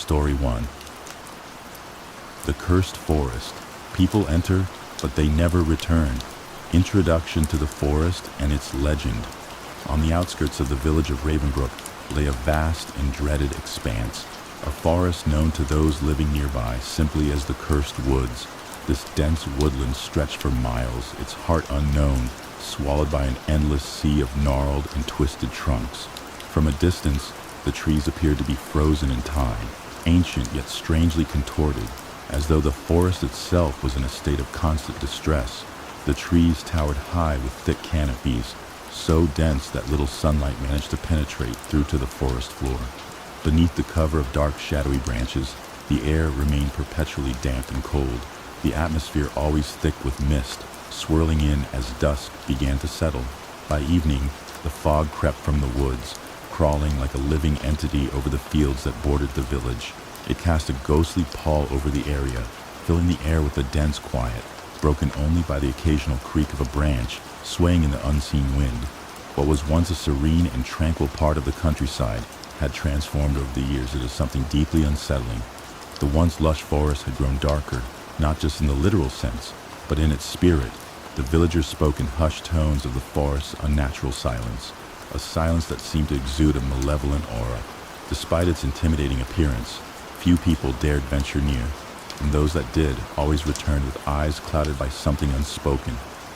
Story 1. The Cursed Forest. People enter, but they never return. Introduction to the forest and its legend. On the outskirts of the village of Ravenbrook lay a vast and dreaded expanse, a forest known to those living nearby simply as the Cursed Woods. This dense woodland stretched for miles, its heart unknown, swallowed by an endless sea of gnarled and twisted trunks. From a distance, the trees appeared to be frozen in time, ancient yet strangely contorted, as though the forest itself was in a state of constant distress. The trees towered high with thick canopies, so dense that little sunlight managed to penetrate through to the forest floor. Beneath the cover of dark, shadowy branches, the air remained perpetually damp and cold, the atmosphere always thick with mist, swirling in as dusk began to settle. By evening, the fog crept from the woods, crawling like a living entity over the fields that bordered the village. It cast a ghostly pall over the area, filling the air with a dense quiet, broken only by the occasional creak of a branch swaying in the unseen wind. What was once a serene and tranquil part of the countryside had transformed over the years into something deeply unsettling. The once lush forest had grown darker, not just in the literal sense, but in its spirit. The villagers spoke in hushed tones of the forest's unnatural silence, a silence that seemed to exude a malevolent aura. Despite its intimidating appearance, few people dared venture near, and those that did always returned with eyes clouded by something unspoken,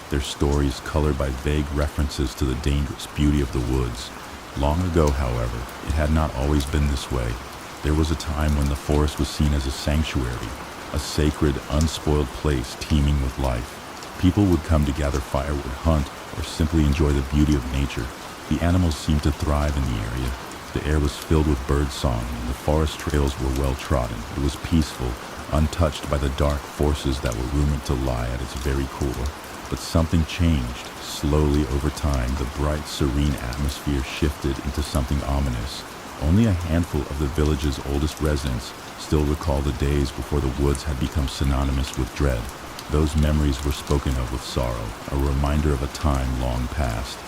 their stories colored by vague references to the dangerous beauty of the woods. Long ago, however, it had not always been this way. There was a time when the forest was seen as a sanctuary, a sacred, unspoiled place teeming with life. People would come to gather firewood, hunt, or simply enjoy the beauty of nature. The animals seemed to thrive in the area. The air was filled with bird song, and the forest trails were well trodden. It was peaceful, untouched by the dark forces that were rumored to lie at its very core. But something changed. Slowly over time, the bright, serene atmosphere shifted into something ominous. Only a handful of the village's oldest residents still recall the days before the woods had become synonymous with dread. Those memories were spoken of with sorrow, a reminder of a time long past.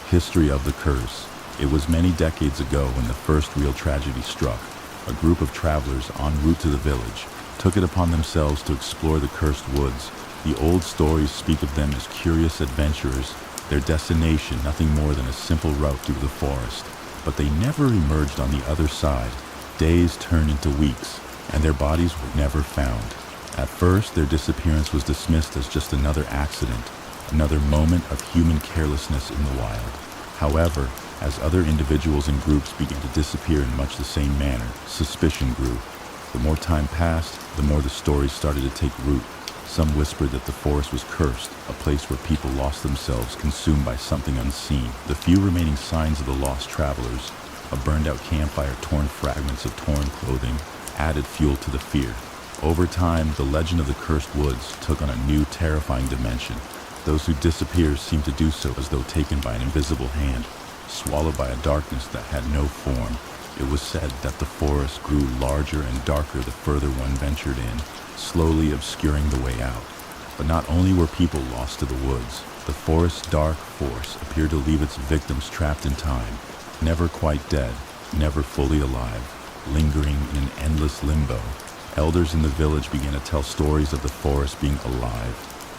History of the curse. It was many decades ago when the first real tragedy struck. A group of travelers en route to the village took it upon themselves to explore the cursed woods. The old stories speak of them as curious adventurers, their destination nothing more than a simple route through the forest. But they never emerged on the other side. Days turned into weeks, and their bodies were never found. At first, their disappearance was dismissed as just another accident, another moment of human carelessness in the wild. However, as other individuals and groups began to disappear in much the same manner, suspicion grew. The more time passed, the more the stories started to take root. Some whispered that the forest was cursed, a place where people lost themselves, consumed by something unseen. The few remaining signs of the lost travelers, a burned-out campfire, torn fragments of torn clothing, added fuel to the fear. Over time, the legend of the cursed woods took on a new, terrifying dimension. Those who disappeared seemed to do so as though taken by an invisible hand, swallowed by a darkness that had no form. It was said that the forest grew larger and darker the further one ventured in, slowly obscuring the way out. But not only were people lost to the woods, the forest's dark force appeared to leave its victims trapped in time, never quite dead, never fully alive, lingering in an endless limbo. Elders in the village began to tell stories of the forest being alive,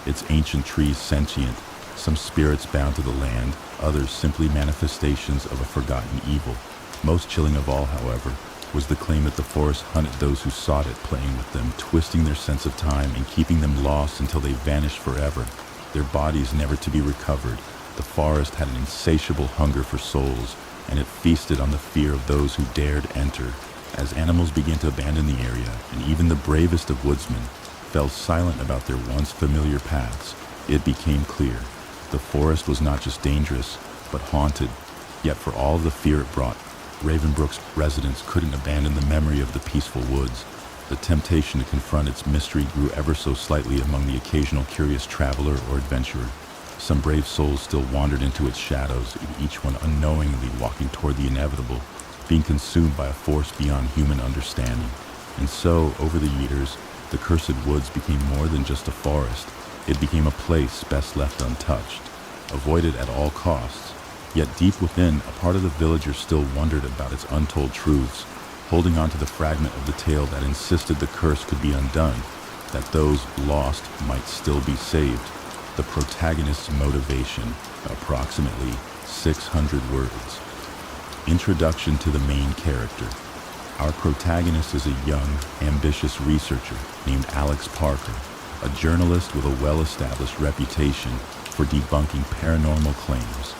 its ancient trees sentient, some spirits bound to the land, others simply manifestations of a forgotten evil. Most chilling of all, however, was the claim that the forest hunted those who sought it, playing with them, twisting their sense of time and keeping them lost until they vanished forever, their bodies never to be recovered. The forest had an insatiable hunger for souls, and it feasted on the fear of those who dared enter. As animals began to abandon the area, and even the bravest of woodsmen fell silent about their once familiar paths, it became clear the forest was not just dangerous, but haunted. Yet for all the fear it brought, Ravenbrook's residents couldn't abandon the memory of the peaceful woods. The temptation to confront its mystery grew ever so slightly among the occasional curious traveler or adventurer. Some brave souls still wandered into its shadows, each one unknowingly walking toward the inevitable, being consumed by a force beyond human understanding. And so, over the years, the cursed woods became more than just a forest. It became a place best left untouched, avoided at all costs. Yet deep within, a part of the villagers still wondered about its untold truths. holding on to the fragment of the tale that insisted the curse could be undone, that those lost might still be saved. The protagonist's motivation, approximately 600 words. Introduction to the main character. Our protagonist is a young, ambitious researcher named Alex Parker, a journalist with a well-established reputation for debunking paranormal claims.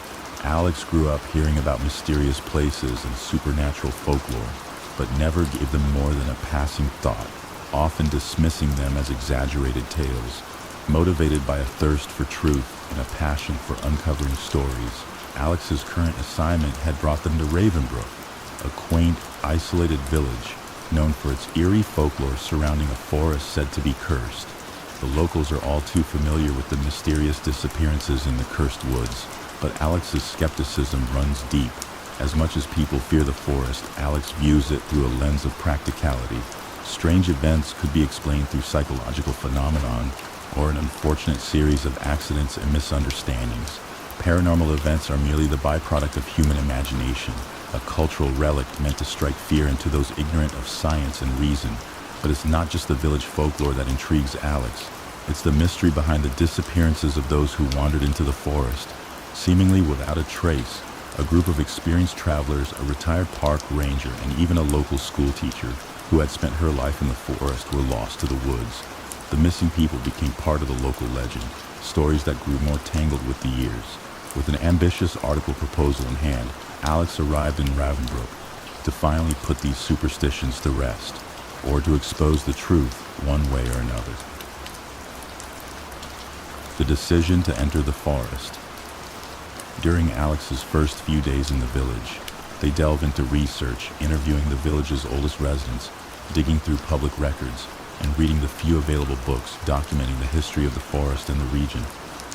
Alex grew up hearing about mysterious places and supernatural folklore, but never gave them more than a passing thought, often dismissing them as exaggerated tales. Motivated by a thirst for truth and a passion for uncovering stories, Alex's current assignment had brought them to Ravenbrook, a quaint, isolated village known for its eerie folklore surrounding a forest said to be cursed. The locals are all too familiar with the mysterious disappearances in the cursed woods, but Alex's skepticism runs deep. As much as people fear the forest, Alex views it through a lens of practicality. Strange events could be explained through psychological phenomenon or an unfortunate series of accidents and misunderstandings. Paranormal events are merely the byproduct of human imagination, a cultural relic meant to strike fear into those ignorant of science and reason. But it's not just the village folklore that intrigues Alex. It's the mystery behind the disappearances of those who wandered into the forest, seemingly without a trace. A group of experienced travelers, a retired park ranger, and even a local school teacher who had spent her life in the forest were lost to the woods. The missing people became part of the local legend, stories that grew more tangled with the years. With an ambitious article proposal in hand, Alex arrived in Ravenbrook to finally put these superstitions to rest, or to expose the truth one way or another. The decision to enter the forest. During Alex's first few days in the village, they delve into research, interviewing the village's oldest residents, digging through public records, and reading the few available books documenting the history of the forest and the region.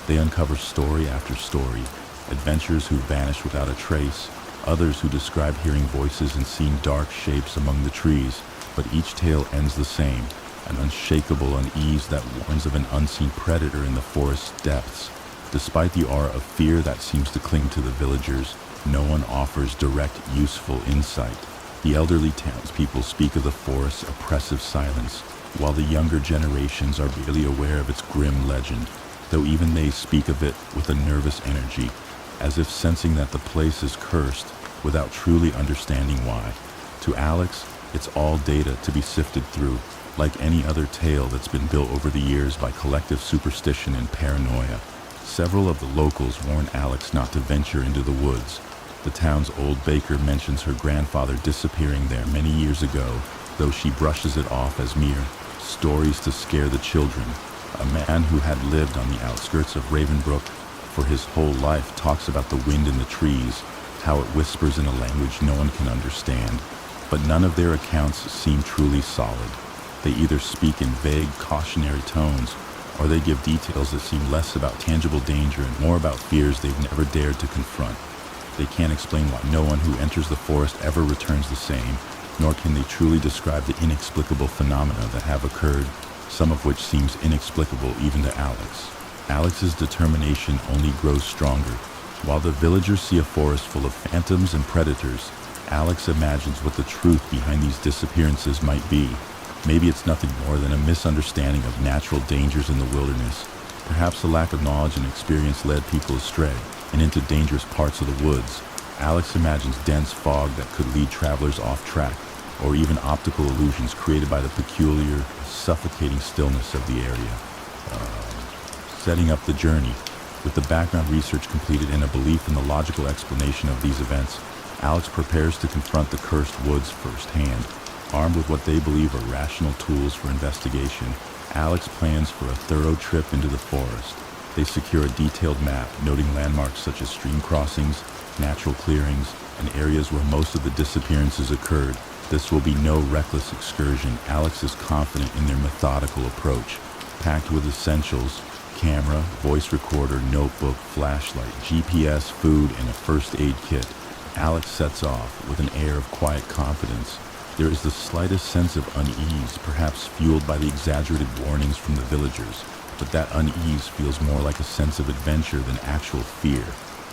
They uncover story after story, adventurers who vanished without a trace, others who describe hearing voices and seeing dark shapes among the trees, but each tale ends the same, an unshakable unease that warns of an unseen predator in the forest's depths. Despite the aura of fear that seems to cling to the villagers, no one offers direct, useful insight. The elderly townspeople speak of the forest's oppressive silence, while the younger generations are barely aware of its grim legend, though even they speak of it with a nervous energy, as if sensing that the place is cursed without truly understanding why. To Alex, it's all data to be sifted through, like any other tale that's been built over the years by collective superstition and paranoia. Several of the locals warn Alex not to venture into the woods. The town's old baker mentions her grandfather disappearing there many years ago, though she brushes it off as mere stories to scare the children. A man who had lived on the outskirts of Ravenbrook for his whole life talks about the wind in the trees, how it whispers in a language no one can understand. But none of their accounts seem truly solid. They either speak in vague, cautionary tones, or they give details that seem less about tangible danger and more about fears they've never dared to confront. They can't explain why no one who enters the forest ever returns the same, nor can they truly describe the inexplicable phenomena that have occurred, some of which seems inexplicable even to Alex. Alex's determination only grows stronger. While the villagers see a forest full of phantoms and predators, Alex imagines what the truth behind these disappearances might be. Maybe it's nothing more than a misunderstanding of natural dangers in the wilderness. Perhaps a lack of knowledge and experience led people astray and into dangerous parts of the woods. Alex imagines dense fog that could lead travelers off track, or even optical illusions created by the peculiar, suffocating stillness of the area. Setting up the journey. With the background research completed and a belief in the logical explanation of these events, Alex prepares to confront the cursed woods firsthand. Armed with what they believe are rational tools for investigation, Alex plans for a thorough trip into the forest. They secure a detailed map noting landmarks such as stream crossings, natural clearings, and areas where most of the disappearances occurred. This will be no reckless excursion. Alex is confident in their methodical approach. Packed with essentials, camera, voice recorder, notebook, flashlight, GPS, food, and a first aid kit, Alex sets off with an air of quiet confidence. There is the slightest sense of unease, perhaps fueled by the exaggerated warnings from the villagers, but that unease feels more like a sense of adventure than actual fear.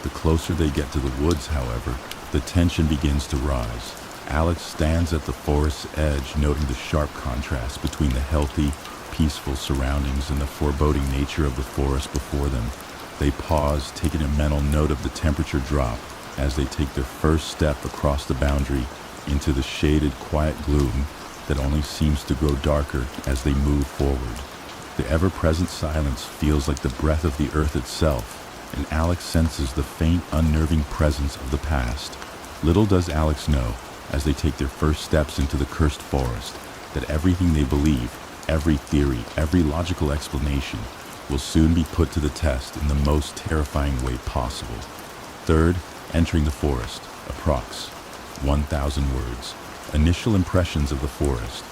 The closer they get to the woods, however, the tension begins to rise. Alex stands at the forest's edge, noting the sharp contrast between the healthy, peaceful surroundings and the foreboding nature of the forest before them. They pause, taking a mental note of the temperature drop as they take their first step across the boundary into the shaded, quiet gloom that only seems to grow darker as they move forward. The ever-present silence feels like the breath of the earth itself, and Alex senses the faint, unnerving presence of the past. Little does Alex know, as they take their first steps into the cursed forest, that everything they believe, every theory, every logical explanation, will soon be put to the test in the most terrifying way possible. Third, entering the forest, approx. 1,000 words. Initial impressions of the forest.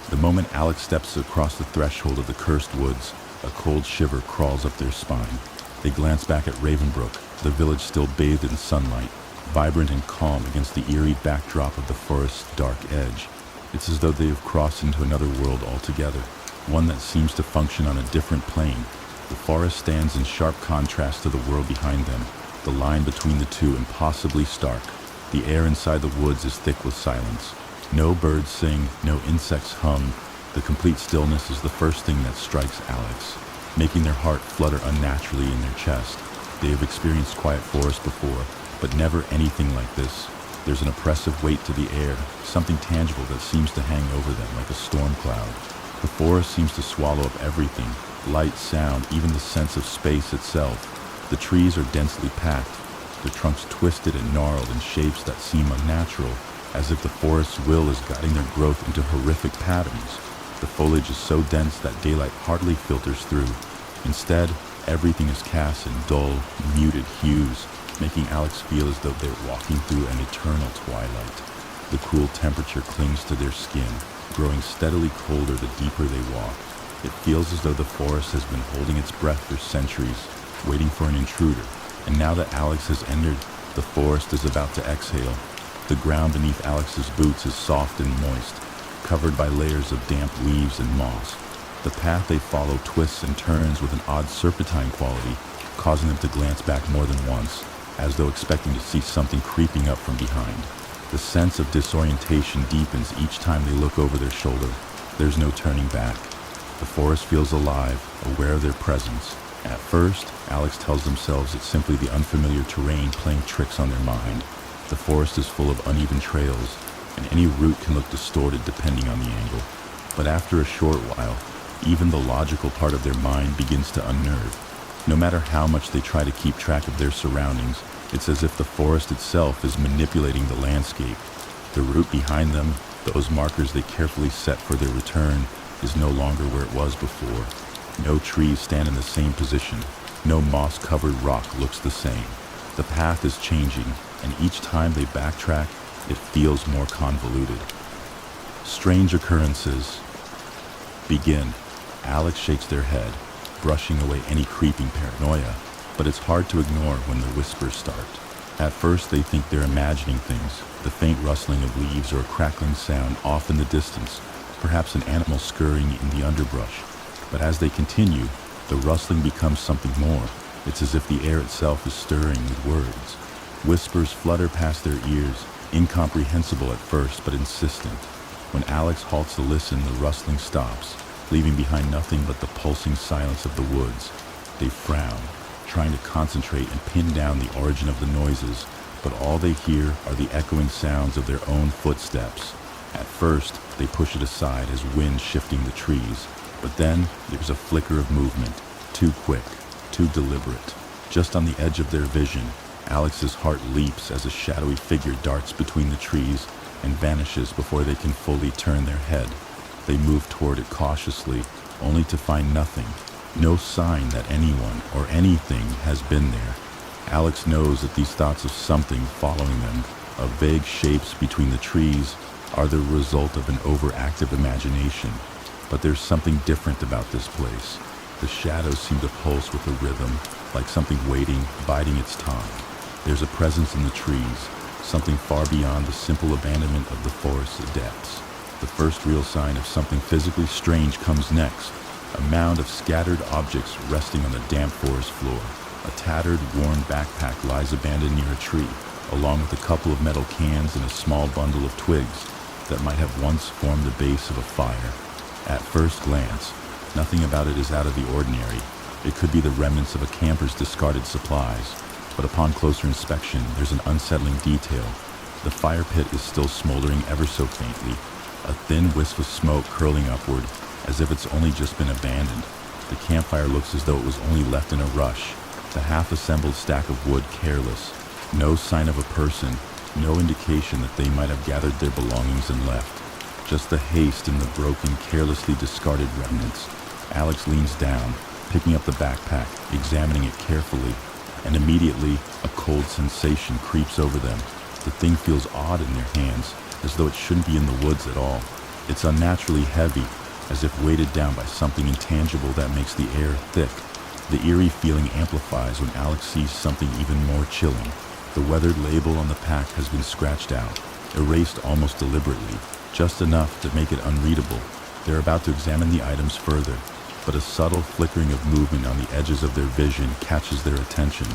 The moment Alex steps across the threshold of the cursed woods, a cold shiver crawls up their spine. They glance back at Ravenbrook, the village still bathed in sunlight, vibrant and calm against the eerie backdrop of the forest's dark edge. It's as though they have crossed into another world altogether, one that seems to function on a different plane. The forest stands in sharp contrast to the world behind them, the line between the two impossibly stark. The air inside the woods is thick with silence. No birds sing, no insects hum. The complete stillness is the first thing that strikes Alex, making their heart flutter unnaturally in their chest. They have experienced quiet forest before, but never anything like this. There's an oppressive weight to the air, something tangible that seems to hang over them like a storm cloud. The forest seems to swallow up everything, light, sound, even the sense of space itself. The trees are densely packed, their trunks twisted and gnarled in shapes that seem unnatural, as if the forest's will is guiding their growth into horrific patterns. The foliage is so dense that daylight hardly filters through. Instead, everything is cast in dull, muted hues, making Alex feel as though they're walking through an eternal twilight. The cool temperature clings to their skin, growing steadily colder the deeper they walk. It feels as though the forest has been holding its breath for centuries, waiting for an intruder. And now that Alex has entered, the forest is about to exhale. The ground beneath Alex's boots is soft and moist, covered by layers of damp leaves and moss. The path they follow twists and turns with an odd serpentine quality, causing them to glance back more than once, as though expecting to see something creeping up from behind. The sense of disorientation deepens each time they look over their shoulder. There's no turning back. The forest feels alive, aware of their presence. At first, Alex tells themselves it's simply the unfamiliar terrain playing tricks on their mind. The forest is full of uneven trails, and any route can look distorted depending on the angle. But after a short while, even the logical part of their mind begins to unnerve. No matter how much they try to keep track of their surroundings, it's as if the forest itself is manipulating the landscape. The route behind them, those markers they carefully set for their return, is no longer where it was before. No trees stand in the same position. No moss-covered rock looks the same. The path is changing, and each time they backtrack, it feels more convoluted. Strange occurrences begin. Alex shakes their head, brushing away any creeping paranoia, but it's hard to ignore when the whispers start. At first, they think they're imagining things, the faint rustling of leaves or a crackling sound off in the distance, perhaps an animal scurrying in the underbrush. But as they continue, the rustling becomes something more. It's as if the air itself is stirring with words. Whispers flutter past their ears, incomprehensible at first but insistent. When Alex halts to listen, the rustling stops, leaving behind nothing but the pulsing silence of the woods. They frown, trying to concentrate and pin down the origin of the noises, but all they hear are the echoing sounds of their own footsteps. At first, they push it aside as wind shifting the trees, but then there's a flicker of movement, too quick, too deliberate. Just on the edge of their vision, Alex's heart leaps as a shadowy figure darts between the trees and vanishes before they can fully turn their head. They move toward it cautiously, only to find nothing. No sign that anyone or anything has been there. Alex knows that these thoughts of something following them, of vague shapes between the trees, are the result of an overactive imagination. But there's something different about this place. The shadows seem to pulse with a rhythm, like something waiting, biding its time. There's a presence in the trees, something far beyond the simple abandonment of the forest's depths. The first real sign of something physically strange comes next. A mound of scattered objects resting on the damp forest floor. A tattered, worn backpack lies abandoned near a tree. along with a couple of metal cans and a small bundle of twigs that might have once formed the base of a fire. At first glance, nothing about it is out of the ordinary. It could be the remnants of a camper's discarded supplies, but upon closer inspection, there's an unsettling detail. The fire pit is still smoldering ever so faintly, a thin wisp of smoke curling upward, as if it's only just been abandoned. The campfire looks as though it was only left in a rush, the half-assembled stack of wood careless. No sign of a person, no indication that they might have gathered their belongings and left. Just the haste and the broken, carelessly discarded remnants. Alex leans down, picking up the backpack, examining it carefully, and immediately a cold sensation creeps over them. The thing feels odd in their hands, as though it shouldn't be in the woods at all. It's unnaturally heavy, as if weighted down by something intangible that makes the air thick. The eerie feeling amplifies when Alex sees something even more chilling. The weathered label on the pack has been scratched out, erased almost deliberately, just enough to make it unreadable. They're about to examine the items further, but a subtle flickering of movement on the edges of their vision catches their attention.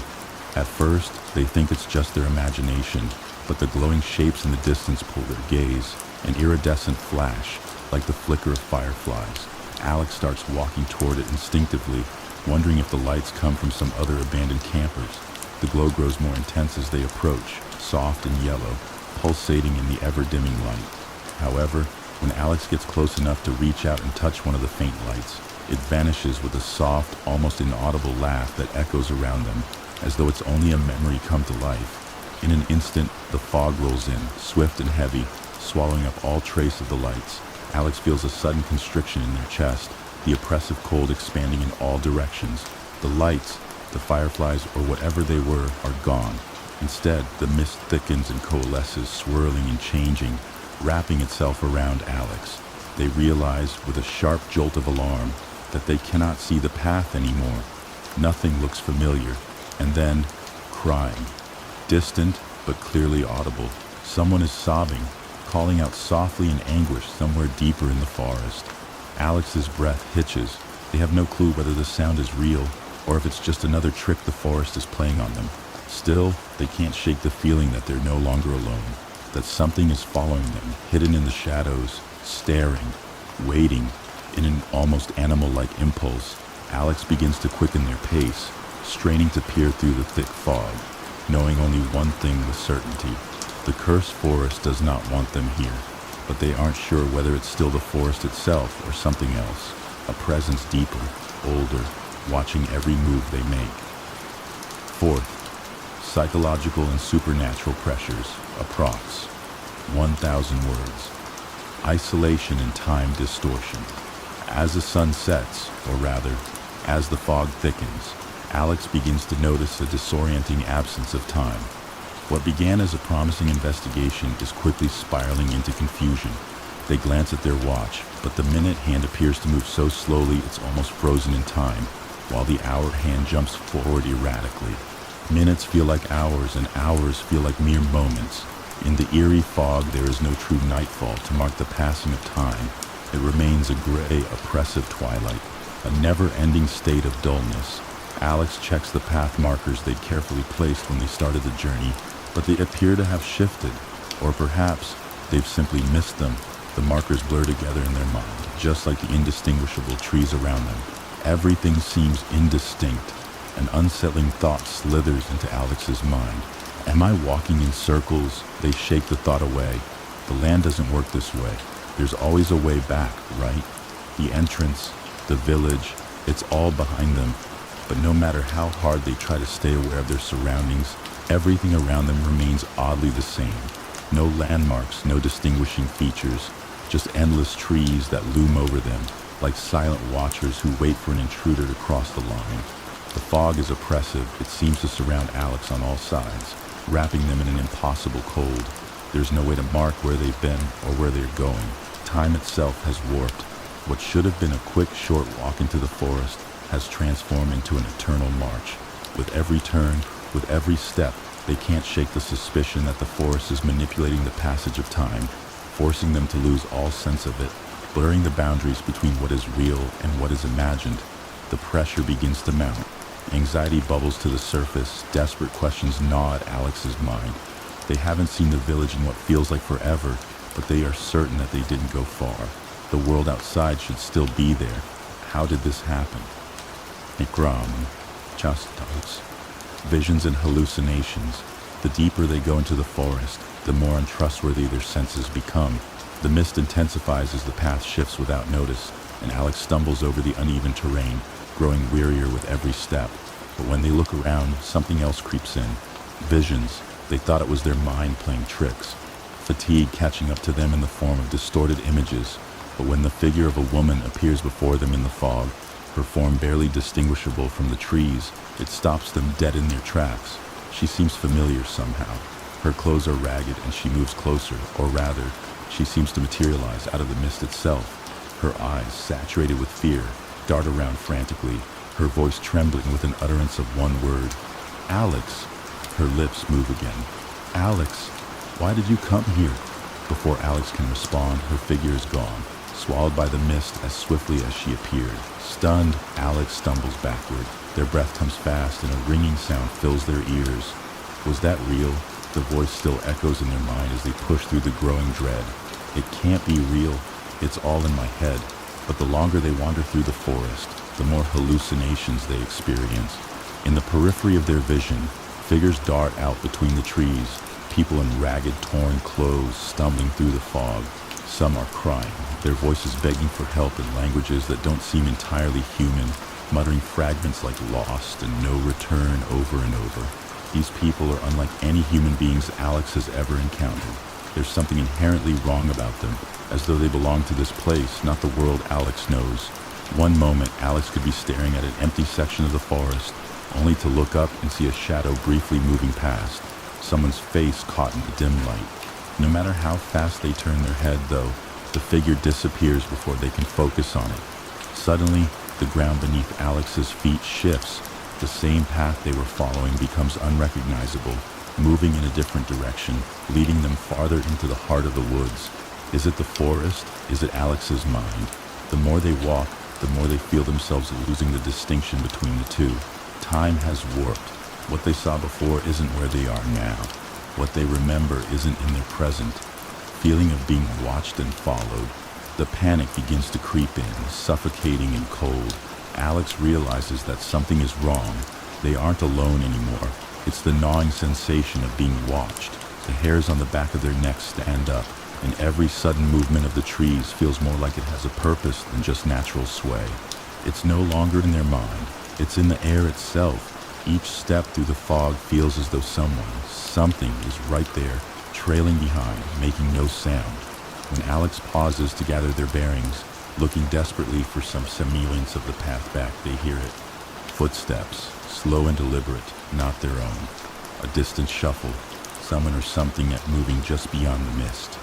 At first, they think it's just their imagination, but the glowing shapes in the distance pull their gaze, an iridescent flash, like the flicker of fireflies. Alex starts walking toward it instinctively, wondering if the lights come from some other abandoned campers. The glow grows more intense as they approach, soft and yellow, pulsating in the ever-dimming light. However, when Alex gets close enough to reach out and touch one of the faint lights, it vanishes with a soft, almost inaudible laugh that echoes around them, as though it's only a memory come to life. In an instant, the fog rolls in, swift and heavy, swallowing up all trace of the lights. Alex feels a sudden constriction in their chest, the oppressive cold expanding in all directions. The lights, the fireflies, or whatever they were, are gone. Instead, the mist thickens and coalesces, swirling and changing, wrapping itself around Alex. They realize, with a sharp jolt of alarm, that they cannot see the path anymore. Nothing looks familiar. And then, crying. Distant, but clearly audible. Someone is sobbing, calling out softly in anguish somewhere deeper in the forest. Alex's breath hitches. They have no clue whether the sound is real, or if it's just another trick the forest is playing on them. Still, they can't shake the feeling that they're no longer alone, that something is following them, hidden in the shadows, staring, waiting. In an almost animal-like impulse, Alex begins to quicken their pace, straining to peer through the thick fog, knowing only one thing with certainty. The cursed forest does not want them here, but they aren't sure whether it's still the forest itself or something else, a presence deeper, older, watching every move they make. Fourth, psychological and supernatural pressures, approx. 1,000 words. Isolation and time distortion. As the sun sets, or rather, as the fog thickens, Alex begins to notice a disorienting absence of time. What began as a promising investigation is quickly spiraling into confusion. They glance at their watch, but the minute hand appears to move so slowly it's almost frozen in time, while the hour hand jumps forward erratically. Minutes feel like hours, and hours feel like mere moments. In the eerie fog, there is no true nightfall to mark the passing of time. It remains a gray, oppressive twilight, a never-ending state of dullness. Alex checks the path markers they'd carefully placed when they started the journey, but they appear to have shifted, or perhaps they've simply missed them. The markers blur together in their mind, just like the indistinguishable trees around them. Everything seems indistinct. An unsettling thought slithers into Alex's mind. Am I walking in circles? They shake the thought away. The land doesn't work this way. There's always a way back, right? The entrance, the village, it's all behind them. But no matter how hard they try to stay aware of their surroundings, everything around them remains oddly the same. No landmarks, no distinguishing features, just endless trees that loom over them, like silent watchers who wait for an intruder to cross the line. The fog is oppressive. It seems to surround Alex on all sides, wrapping them in an impossible cold. There's no way to mark where they've been or where they're going. Time itself has warped. What should have been a quick, short walk into the forest has transformed into an eternal march. With every turn, with every step, they can't shake the suspicion that the forest is manipulating the passage of time, forcing them to lose all sense of it, blurring the boundaries between what is real and what is imagined. The pressure begins to mount. Anxiety bubbles to the surface. Desperate questions gnaw at Alex's mind. They haven't seen the village in what feels like forever, but they are certain that they didn't go far. The world outside should still be there. How did this happen? Ikram, Chastos. Visions and hallucinations. The deeper they go into the forest, the more untrustworthy their senses become. The mist intensifies as the path shifts without notice, and Alex stumbles over the uneven terrain, growing wearier with every step. But when they look around, something else creeps in. Visions. They thought it was their mind playing tricks. Fatigue catching up to them in the form of distorted images. But when the figure of a woman appears before them in the fog, her form barely distinguishable from the trees, it stops them dead in their tracks. She seems familiar somehow. Her clothes are ragged and she moves closer, or rather, she seems to materialize out of the mist itself. Her eyes, saturated with fear, dart around frantically, her voice trembling with an utterance of one word. Alex! Her lips move again. Alex! Why did you come here? Before Alex can respond, her figure is gone, swallowed by the mist as swiftly as she appeared. Stunned, Alex stumbles backward. Their breath comes fast and a ringing sound fills their ears. Was that real? The voice still echoes in their mind as they push through the growing dread. It can't be real. It's all in my head. But the longer they wander through the forest, the more hallucinations they experience. In the periphery of their vision, figures dart out between the trees, people in ragged, torn clothes stumbling through the fog. Some are crying, their voices begging for help in languages that don't seem entirely human, muttering fragments like lost and no return over and over. These people are unlike any human beings Alex has ever encountered. There's something inherently wrong about them, as though they belong to this place, not the world Alex knows. One moment, Alex could be staring at an empty section of the forest, only to look up and see a shadow briefly moving past, someone's face caught in the dim light. No matter how fast they turn their head, though, the figure disappears before they can focus on it. Suddenly, the ground beneath Alex's feet shifts. The same path they were following becomes unrecognizable, moving in a different direction, leading them farther into the heart of the woods. Is it the forest? Is it Alex's mind? The more they walk, the more they feel themselves losing the distinction between the two. Time has warped. What they saw before isn't where they are now. What they remember isn't in their present. Feeling of being watched and followed. The panic begins to creep in, suffocating and cold. Alex realizes that something is wrong. They aren't alone anymore. It's the gnawing sensation of being watched. The hairs on the back of their necks stand up, and every sudden movement of the trees feels more like it has a purpose than just natural sway. It's no longer in their mind. It's in the air itself. Each step through the fog feels as though something is right there, trailing behind, making no sound. When Alex pauses to gather their bearings, looking desperately for some semblance of the path back, they hear it. Footsteps, slow and deliberate, not their own. A distant shuffle, someone or something yet moving just beyond the mist.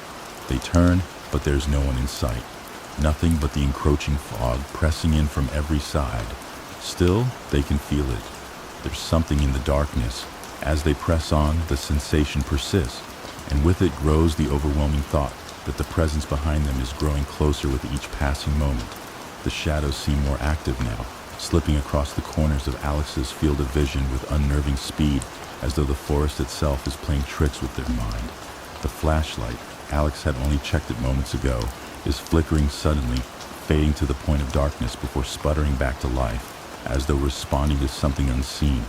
They turn, but there's no one in sight. Nothing but the encroaching fog pressing in from every side. Still, they can feel it. There's something in the darkness. As they press on, the sensation persists, and with it grows the overwhelming thought that the presence behind them is growing closer with each passing moment. The shadows seem more active now, slipping across the corners of Alex's field of vision with unnerving speed, as though the forest itself is playing tricks with their mind. The flashlight, Alex had only checked it moments ago, is flickering suddenly, fading to the point of darkness before sputtering back to life, as though responding to something unseen.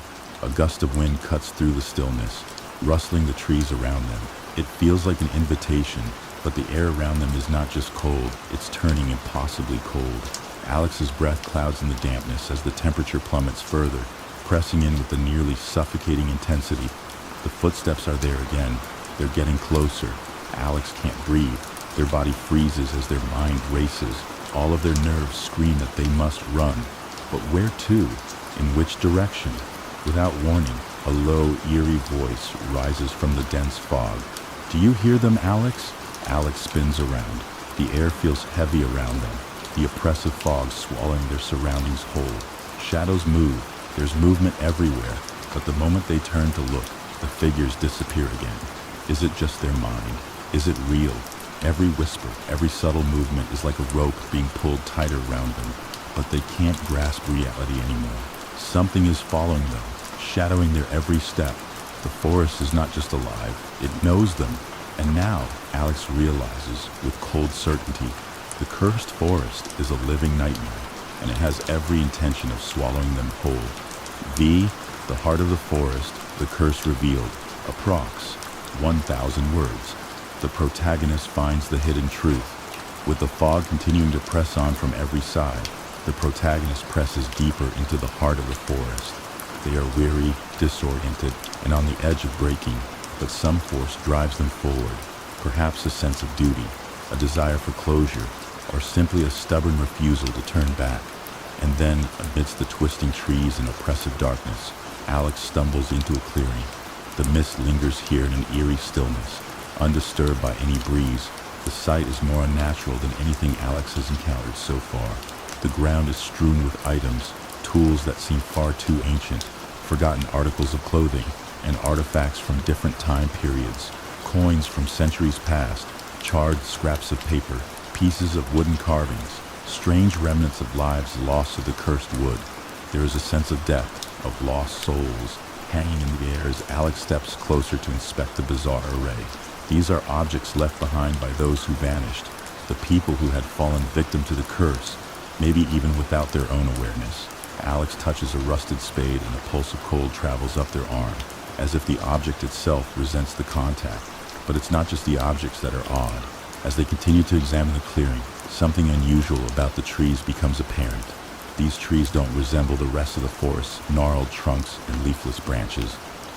A gust of wind cuts through the stillness, rustling the trees around them. It feels like an invitation, but the air around them is not just cold, it's turning impossibly cold. Alex's breath clouds in the dampness as the temperature plummets further, pressing in with the nearly suffocating intensity. The footsteps are there again. They're getting closer. Alex can't breathe. Their body freezes as their mind races. All of their nerves scream that they must run. But where to? In which direction? Without warning, a low, eerie voice rises from the dense fog. Do you hear them, Alex? Alex spins around. The air feels heavy around them, the oppressive fog swallowing their surroundings whole. Shadows move. There's movement everywhere, but the moment they turn to look, the figures disappear again. Is it just their mind? Is it real? Every whisper, every subtle movement is like a rope being pulled tighter around them, but they can't grasp reality anymore. Something is following them, shadowing their every step. The forest is not just alive, it knows them. And now, Alex realizes, with cold certainty, the cursed forest is a living nightmare, and it has every intention of swallowing them whole. The heart of the forest, the curse revealed, approx. 1,000 words. The protagonist finds the hidden truth. With the fog continuing to press on from every side, the protagonist presses deeper into the heart of the forest. They are weary, disoriented, and on the edge of breaking, but some force drives them forward, perhaps a sense of duty, a desire for closure, or simply a stubborn refusal to turn back. And then, amidst the twisting trees and oppressive darkness, Alex stumbles into a clearing. The mist lingers here in an eerie stillness, undisturbed by any breeze. The sight is more unnatural than anything Alex has encountered so far. The ground is strewn with items, tools that seem far too ancient, forgotten articles of clothing, and artifacts from different time periods, coins from centuries past, charred scraps of paper, pieces of wooden carvings, strange remnants of lives lost to the cursed wood. There is a sense of death, of lost souls, hanging in the air as Alex steps closer to inspect the bizarre array. These are objects left behind by those who vanished, the people who had fallen victim to the curse, maybe even without their own awareness. Alex touches a rusted spade and a pulse of cold travels up their arm, as if the object itself resents the contact. But it's not just the objects that are odd. As they continue to examine the clearing, something unusual about the trees becomes apparent. These trees don't resemble the rest of the forest's gnarled trunks and leafless branches.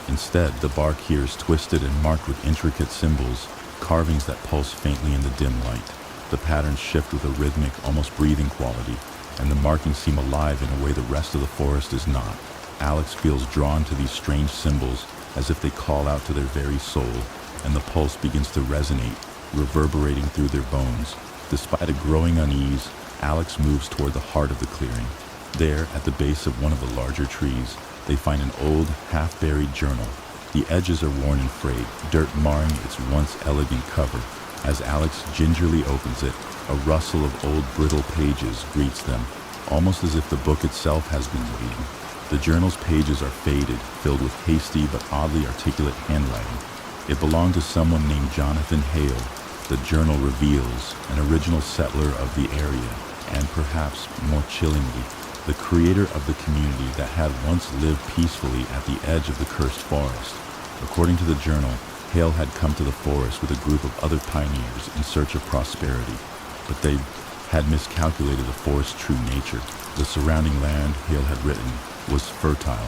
Instead, the bark here is twisted and marked with intricate symbols, carvings that pulse faintly in the dim light. The patterns shift with a rhythmic, almost breathing quality, and the markings seem alive in a way the rest of the forest is not. Alex feels drawn to these strange symbols, as if they call out to their very soul, and the pulse begins to resonate, reverberating through their bones. Despite a growing unease, Alex moves toward the heart of the clearing. There, at the base of one of the larger trees, they find an old, half-buried journal. The edges are worn and frayed, dirt marring its once elegant cover. As Alex gingerly opens it, a rustle of old, brittle pages greets them, almost as if the book itself has been waiting. The journal's pages are faded, filled with hasty but oddly articulate handwriting. It belonged to someone named Jonathan Hale. The journal reveals an original settler of the area, and perhaps more chillingly, the creator of the community that had once lived peacefully at the edge of the cursed forest. According to the journal, Hale had come to the forest with a group of other pioneers in search of prosperity, but they had miscalculated the forest's true nature. The surrounding land, Hale had written, was fertile,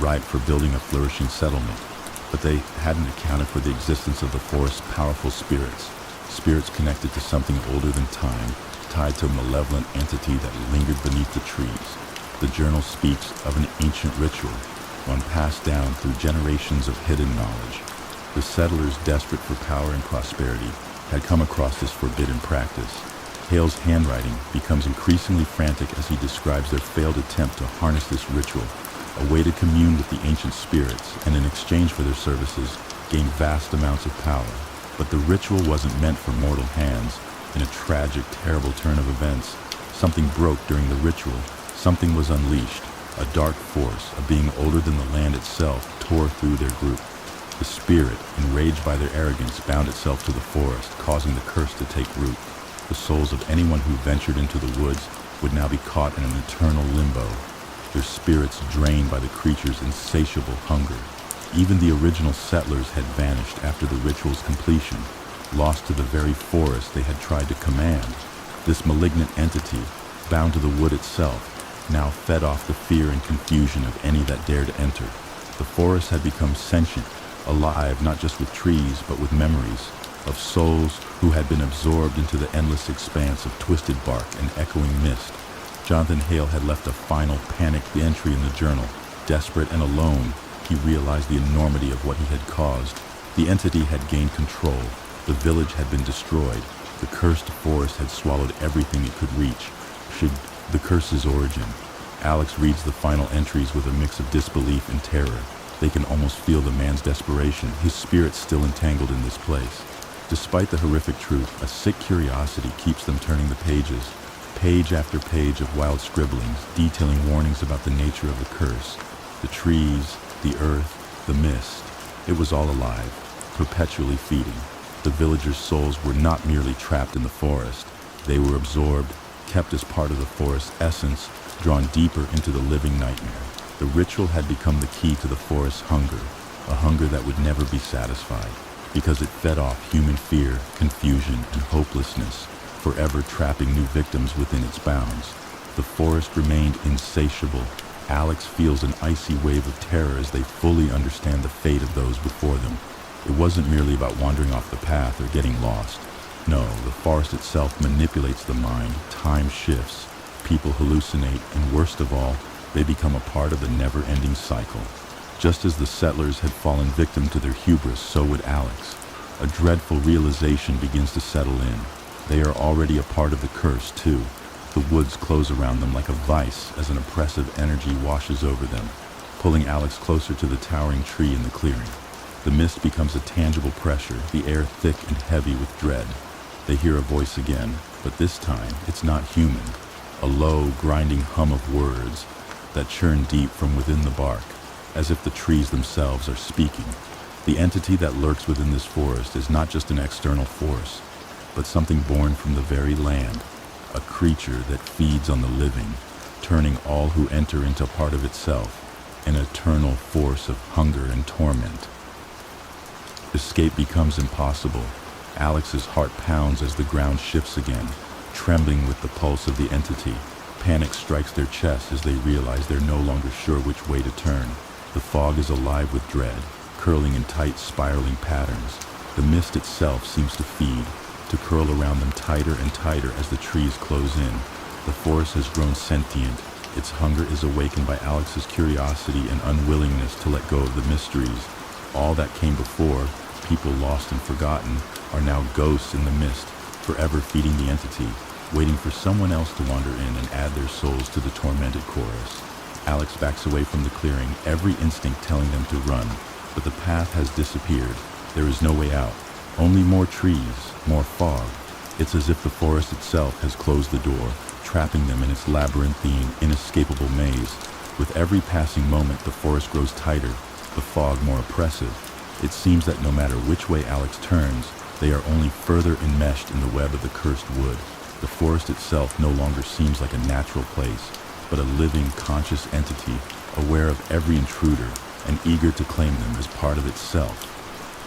ripe for building a flourishing settlement, but they hadn't accounted for the existence of the forest's powerful spirits connected to something older than time, tied to a malevolent entity that lingered beneath the trees. The journal speaks of an ancient ritual, one passed down through generations of hidden knowledge. The settlers, desperate for power and prosperity, had come across this forbidden practice. Hale's handwriting becomes increasingly frantic as he describes their failed attempt to harness this ritual, a way to commune with the ancient spirits, and in exchange for their services, gain vast amounts of power. But the ritual wasn't meant for mortal hands. In a tragic, terrible turn of events, something broke during the ritual. Something was unleashed. A dark force, a being older than the land itself, tore through their group. The spirit, enraged by their arrogance, bound itself to the forest, causing the curse to take root. The souls of anyone who ventured into the woods would now be caught in an eternal limbo, their spirits drained by the creature's insatiable hunger. Even the original settlers had vanished after the ritual's completion, lost to the very forest they had tried to command. This malignant entity, bound to the wood itself, now fed off the fear and confusion of any that dared enter. The forest had become sentient, alive not just with trees but with memories, of souls who had been absorbed into the endless expanse of twisted bark and echoing mist. Jonathan Hale had left a final panicked entry in the journal. Desperate and alone, he realized the enormity of what he had caused. The entity had gained control. The village had been destroyed. The cursed forest had swallowed everything it could reach. The curse's origin. Alex reads the final entries with a mix of disbelief and terror. They can almost feel the man's desperation, his spirit still entangled in this place. Despite the horrific truth, a sick curiosity keeps them turning the pages. Page after page of wild scribblings, detailing warnings about the nature of the curse. The trees, the earth, the mist. It was all alive, perpetually feeding. The villagers' souls were not merely trapped in the forest. They were absorbed, kept as part of the forest's essence, drawn deeper into the living nightmare. The ritual had become the key to the forest's hunger, a hunger that would never be satisfied, because it fed off human fear, confusion, and hopelessness, forever trapping new victims within its bounds. The forest remained insatiable. Alex feels an icy wave of terror as they fully understand the fate of those before them. It wasn't merely about wandering off the path or getting lost. No, the forest itself manipulates the mind, time shifts, people hallucinate, and worst of all, they become a part of the never-ending cycle. Just as the settlers had fallen victim to their hubris, so would Alex. A dreadful realization begins to settle in. They are already a part of the curse, too. The woods close around them like a vice as an oppressive energy washes over them, pulling Alex closer to the towering tree in the clearing. The mist becomes a tangible pressure, the air thick and heavy with dread. They hear a voice again, but this time it's not human. A low, grinding hum of words that churn deep from within the bark, as if the trees themselves are speaking. The entity that lurks within this forest is not just an external force, but something born from the very land, a creature that feeds on the living, turning all who enter into part of itself, an eternal force of hunger and torment. Escape becomes impossible. Alex's heart pounds as the ground shifts again, trembling with the pulse of the entity. Panic strikes their chest as they realize they're no longer sure which way to turn. The fog is alive with dread, curling in tight, spiraling patterns. The mist itself seems to feed, to curl around them tighter and tighter as the trees close in. The forest has grown sentient. Its hunger is awakened by Alex's curiosity and unwillingness to let go of the mysteries. All that came before, people lost and forgotten, are now ghosts in the mist, forever feeding the entity, waiting for someone else to wander in and add their souls to the tormented chorus. Alex backs away from the clearing, every instinct telling them to run, but the path has disappeared. There is no way out. Only more trees, more fog. It's as if the forest itself has closed the door, trapping them in its labyrinthine, inescapable maze. With every passing moment, the forest grows tighter, the fog more oppressive. It seems that no matter which way Alex turns, they are only further enmeshed in the web of the cursed wood. The forest itself no longer seems like a natural place, but a living, conscious entity, aware of every intruder and eager to claim them as part of itself.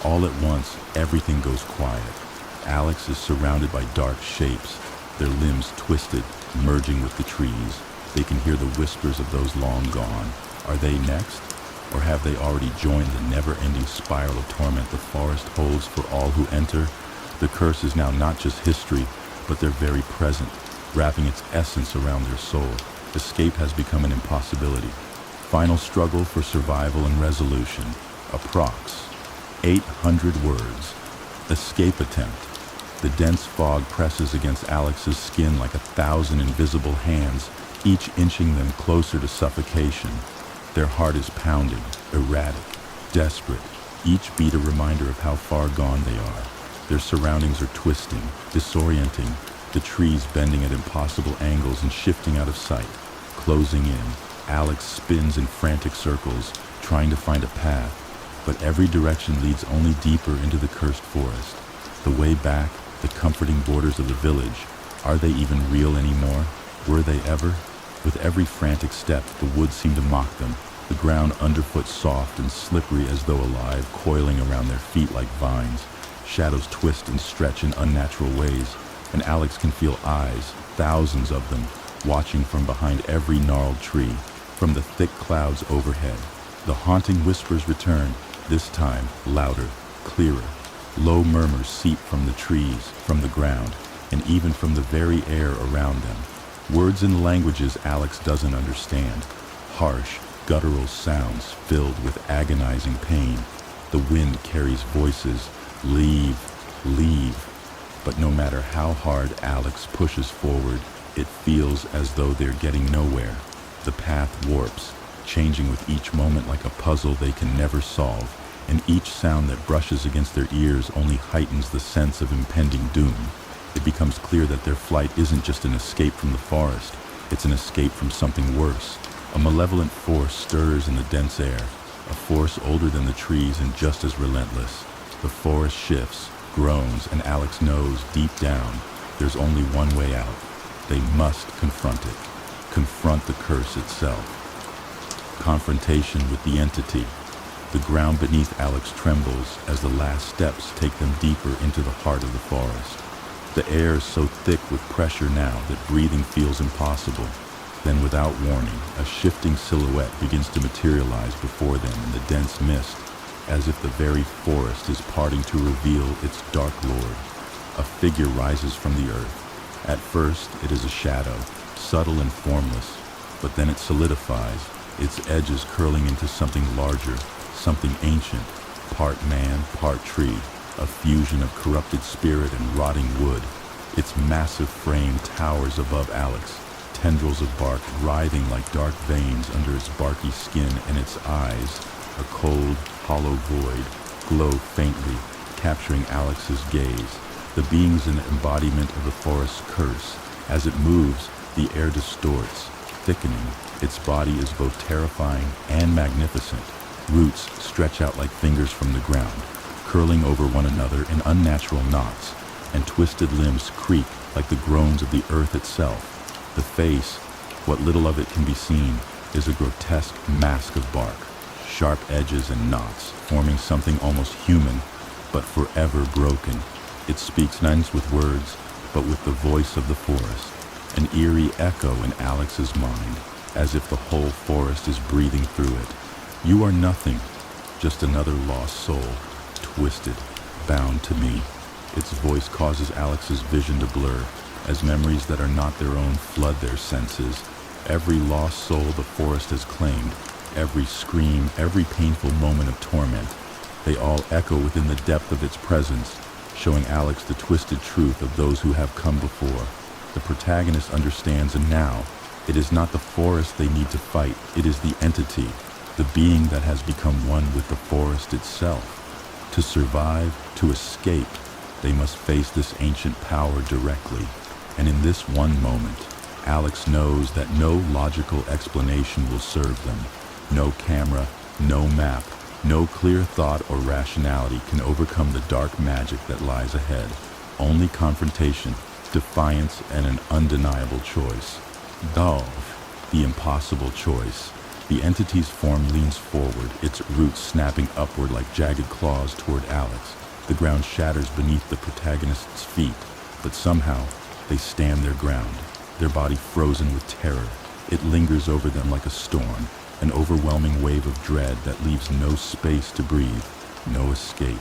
All at once, everything goes quiet. Alex is surrounded by dark shapes, their limbs twisted, merging with the trees. They can hear the whispers of those long gone. Are they next? Or have they already joined the never-ending spiral of torment the forest holds for all who enter? The curse is now not just history, but their very present, wrapping its essence around their soul. Escape has become an impossibility. Final struggle for survival and resolution. Approx. 800 words. Escape attempt. The dense fog presses against Alex's skin like 1,000 invisible hands, each inching them closer to suffocation. Their heart is pounding, erratic, desperate, each beat a reminder of how far gone they are. Their surroundings are twisting, disorienting, the trees bending at impossible angles and shifting out of sight. Closing in, Alex spins in frantic circles, trying to find a path, but every direction leads only deeper into the cursed forest. The way back, the comforting borders of the village, are they even real anymore? Were they ever? With every frantic step, the woods seem to mock them, the ground underfoot soft and slippery as though alive, coiling around their feet like vines. Shadows twist and stretch in unnatural ways, and Alex can feel eyes, thousands of them, watching from behind every gnarled tree, from the thick clouds overhead. The haunting whispers return, this time louder, clearer. Low murmurs seep from the trees, from the ground, and even from the very air around them. Words and languages Alex doesn't understand. Harsh, guttural sounds filled with agonizing pain. The wind carries voices, leave, leave. But no matter how hard Alex pushes forward, it feels as though they're getting nowhere. The path warps, changing with each moment like a puzzle they can never solve, and each sound that brushes against their ears only heightens the sense of impending doom. It becomes clear that their flight isn't just an escape from the forest, it's an escape from something worse. A malevolent force stirs in the dense air, a force older than the trees and just as relentless. The forest shifts, groans, and Alex knows deep down there's only one way out. They must confront it. Confront the curse itself. Confrontation with the entity. The ground beneath Alex trembles as the last steps take them deeper into the heart of the forest. The air is so thick with pressure now that breathing feels impossible. Then, without warning, a shifting silhouette begins to materialize before them in the dense mist, as if the very forest is parting to reveal its dark lord. A figure rises from the earth. At first, it is a shadow, subtle and formless, but then it solidifies, its edges curling into something larger, something ancient, part man, part tree, a fusion of corrupted spirit and rotting wood. Its massive frame towers above Alex, tendrils of bark writhing like dark veins under its barky skin, and its eyes, a cold, hollow void, glow faintly, capturing Alex's gaze. The being's an embodiment of the forest's curse. As it moves, the air distorts, thickening. Its body is both terrifying and magnificent. Roots stretch out like fingers from the ground, curling over one another in unnatural knots, and twisted limbs creak like the groans of the earth itself. The face, what little of it can be seen, is a grotesque mask of bark, sharp edges and knots, forming something almost human, but forever broken. It speaks not with words, but with the voice of the forest, an eerie echo in Alex's mind, as if the whole forest is breathing through it. You are nothing, just another lost soul, twisted, bound to me. Its voice causes Alex's vision to blur, as memories that are not their own flood their senses. Every lost soul the forest has claimed, every scream, every painful moment of torment, they all echo within the depth of its presence, showing Alex the twisted truth of those who have come before. The protagonist understands, and now, it is not the forest they need to fight, it is the entity, the being that has become one with the forest itself. To survive, to escape, they must face this ancient power directly. And in this one moment, Alex knows that no logical explanation will serve them. No camera, no map, no clear thought or rationality can overcome the dark magic that lies ahead. Only confrontation, defiance, and an undeniable choice. Dolph, the impossible choice. The entity's form leans forward, its roots snapping upward like jagged claws toward Alex. The ground shatters beneath the protagonist's feet, but somehow they stand their ground, their body frozen with terror. It lingers over them like a storm, an overwhelming wave of dread that leaves no space to breathe, no escape.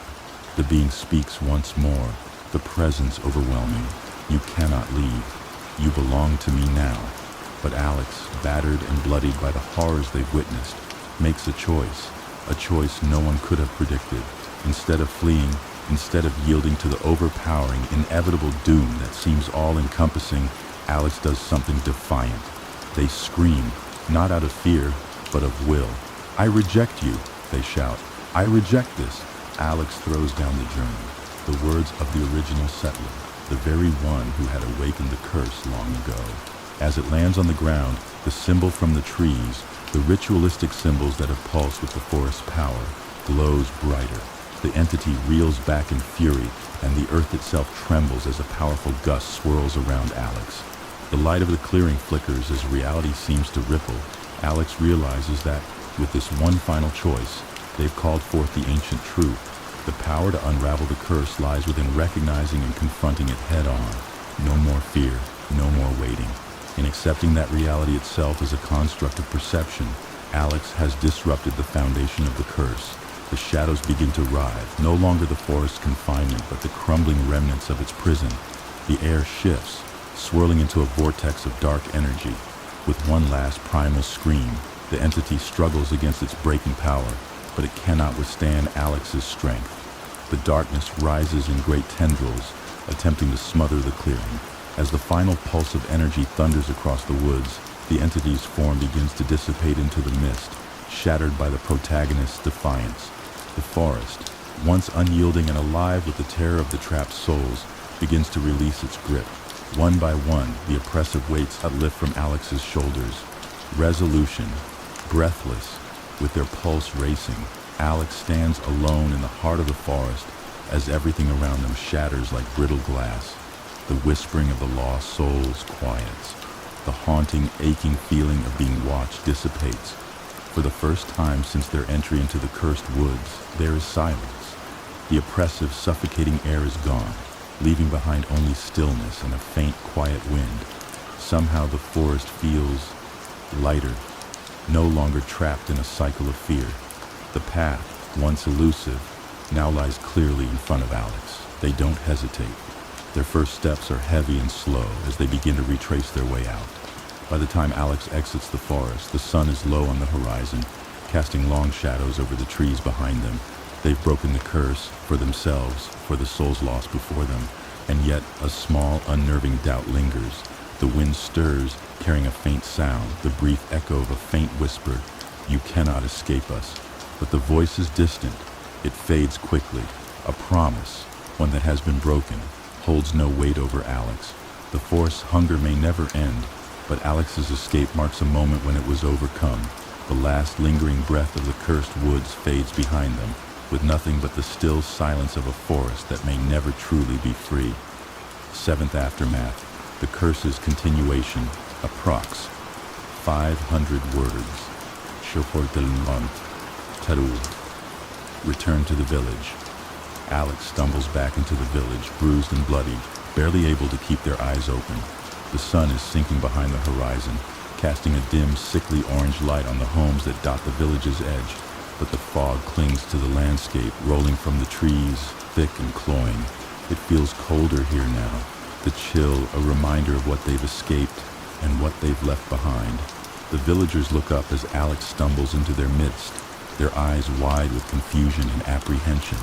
The being speaks once more, the presence overwhelming. You cannot leave. You belong to me now. But Alex, battered and bloodied by the horrors they've witnessed, makes a choice no one could have predicted. Instead of fleeing, instead of yielding to the overpowering, inevitable doom that seems all-encompassing, Alex does something defiant. They scream, not out of fear, but of will. I reject you, they shout. I reject this. Alex throws down the journal, the words of the original settler, the very one who had awakened the curse long ago. As it lands on the ground, the symbol from the trees, the ritualistic symbols that have pulsed with the forest's power, glows brighter. The entity reels back in fury, and the earth itself trembles as a powerful gust swirls around Alex. The light of the clearing flickers as reality seems to ripple. Alex realizes that, with this one final choice, they've called forth the ancient truth. The power to unravel the curse lies within recognizing and confronting it head-on. No more fear, no more waiting. In accepting that reality itself is a construct of perception, Alex has disrupted the foundation of the curse. The shadows begin to writhe, no longer the forest's confinement, but the crumbling remnants of its prison. The air shifts, swirling into a vortex of dark energy. With one last primal scream, the entity struggles against its breaking power, but it cannot withstand Alex's strength. The darkness rises in great tendrils, attempting to smother the clearing. As the final pulse of energy thunders across the woods, the entity's form begins to dissipate into the mist, shattered by the protagonist's defiance. The forest, once unyielding and alive with the terror of the trapped souls, begins to release its grip. One by one, the oppressive weights uplift from Alex's shoulders. Resolution, breathless, With their pulse racing, Alex stands alone in the heart of the forest as everything around them shatters like brittle glass. The whispering of the lost souls quiets. The haunting, aching feeling of being watched dissipates. For the first time since their entry into the cursed woods, there is silence. The oppressive, suffocating air is gone, leaving behind only stillness and a faint, quiet wind. Somehow the forest feels lighter, no longer trapped in a cycle of fear. The path, once elusive, now lies clearly in front of Alex. They don't hesitate. Their first steps are heavy and slow as they begin to retrace their way out. By the time Alex exits the forest, the sun is low on the horizon, casting long shadows over the trees behind them. They've broken the curse for themselves, for the souls lost before them, and yet a small, unnerving doubt lingers. The wind stirs, carrying a faint sound, the brief echo of a faint whisper. You cannot escape us. But the voice is distant. It fades quickly. A promise, one that has been broken, holds no weight over Alex. The forest's hunger may never end, but Alex's escape marks a moment when it was overcome. The last lingering breath of the cursed woods fades behind them, with nothing but the still silence of a forest that may never truly be free. Seventh aftermath. The curse's continuation. Approx. 500 words. Return to the village. Alex stumbles back into the village, bruised and bloody, barely able to keep their eyes open. The sun is sinking behind the horizon, casting a dim, sickly orange light on the homes that dot the village's edge. But the fog clings to the landscape, rolling from the trees, thick and cloying. It feels colder here now, the chill a reminder of what they've escaped and what they've left behind. The villagers look up as Alex stumbles into their midst, their eyes wide with confusion and apprehension.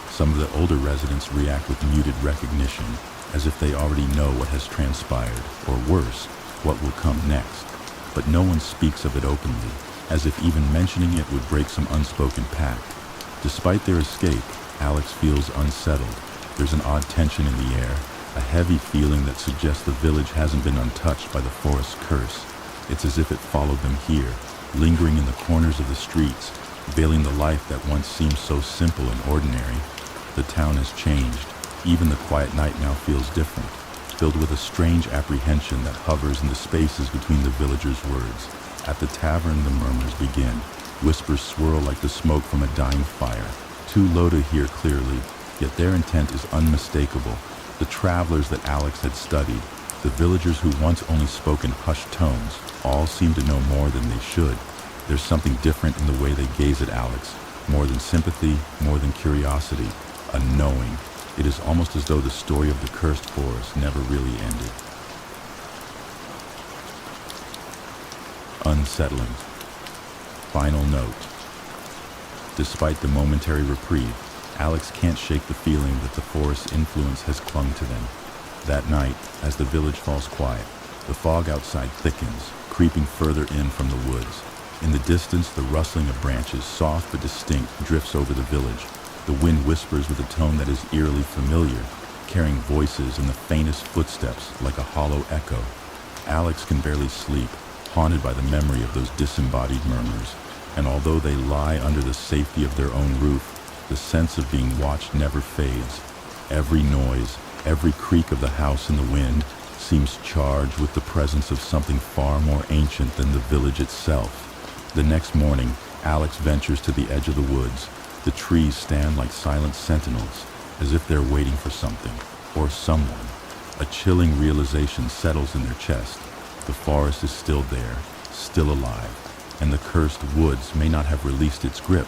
Some of the older residents react with muted recognition, as if they already know what has transpired, or worse, what will come next. But no one speaks of it openly, as if even mentioning it would break some unspoken pact. Despite their escape, Alex feels unsettled. There's an odd tension in the air, a heavy feeling that suggests the village hasn't been untouched by the forest's curse. It's as if it followed them here, lingering in the corners of the streets, veiling the life that once seemed so simple and ordinary. The town has changed. Even the quiet night now feels different, filled with a strange apprehension that hovers in the spaces between the villagers' words. At the tavern, the murmurs begin. Whispers swirl like the smoke from a dying fire, too low to hear clearly, yet their intent is unmistakable. The travelers that Alex had studied, the villagers who once only spoke in hushed tones, all seem to know more than they should. There's something different in the way they gaze at Alex, more than sympathy, more than curiosity, a knowing. It is almost as though the story of the cursed forest never really ended. Unsettling. Final note. Despite the momentary reprieve, Alex can't shake the feeling that the forest's influence has clung to them. That night, as the village falls quiet, the fog outside thickens, creeping further in from the woods. In the distance, the rustling of branches, soft but distinct, drifts over the village. The wind whispers with a tone that is eerily familiar, carrying voices and the faintest footsteps like a hollow echo. Alex can barely sleep, haunted by the memory of those disembodied murmurs. And although they lie under the safety of their own roof, the sense of being watched never fades. Every noise, every creak of the house in the wind, seems charged with the presence of something far more ancient than the village itself. The next morning, Alex ventures to the edge of the woods. The trees stand like silent sentinels, as if they're waiting for something, or someone. A chilling realization settles in their chest. The forest is still there, still alive, and the cursed woods may not have released its grip.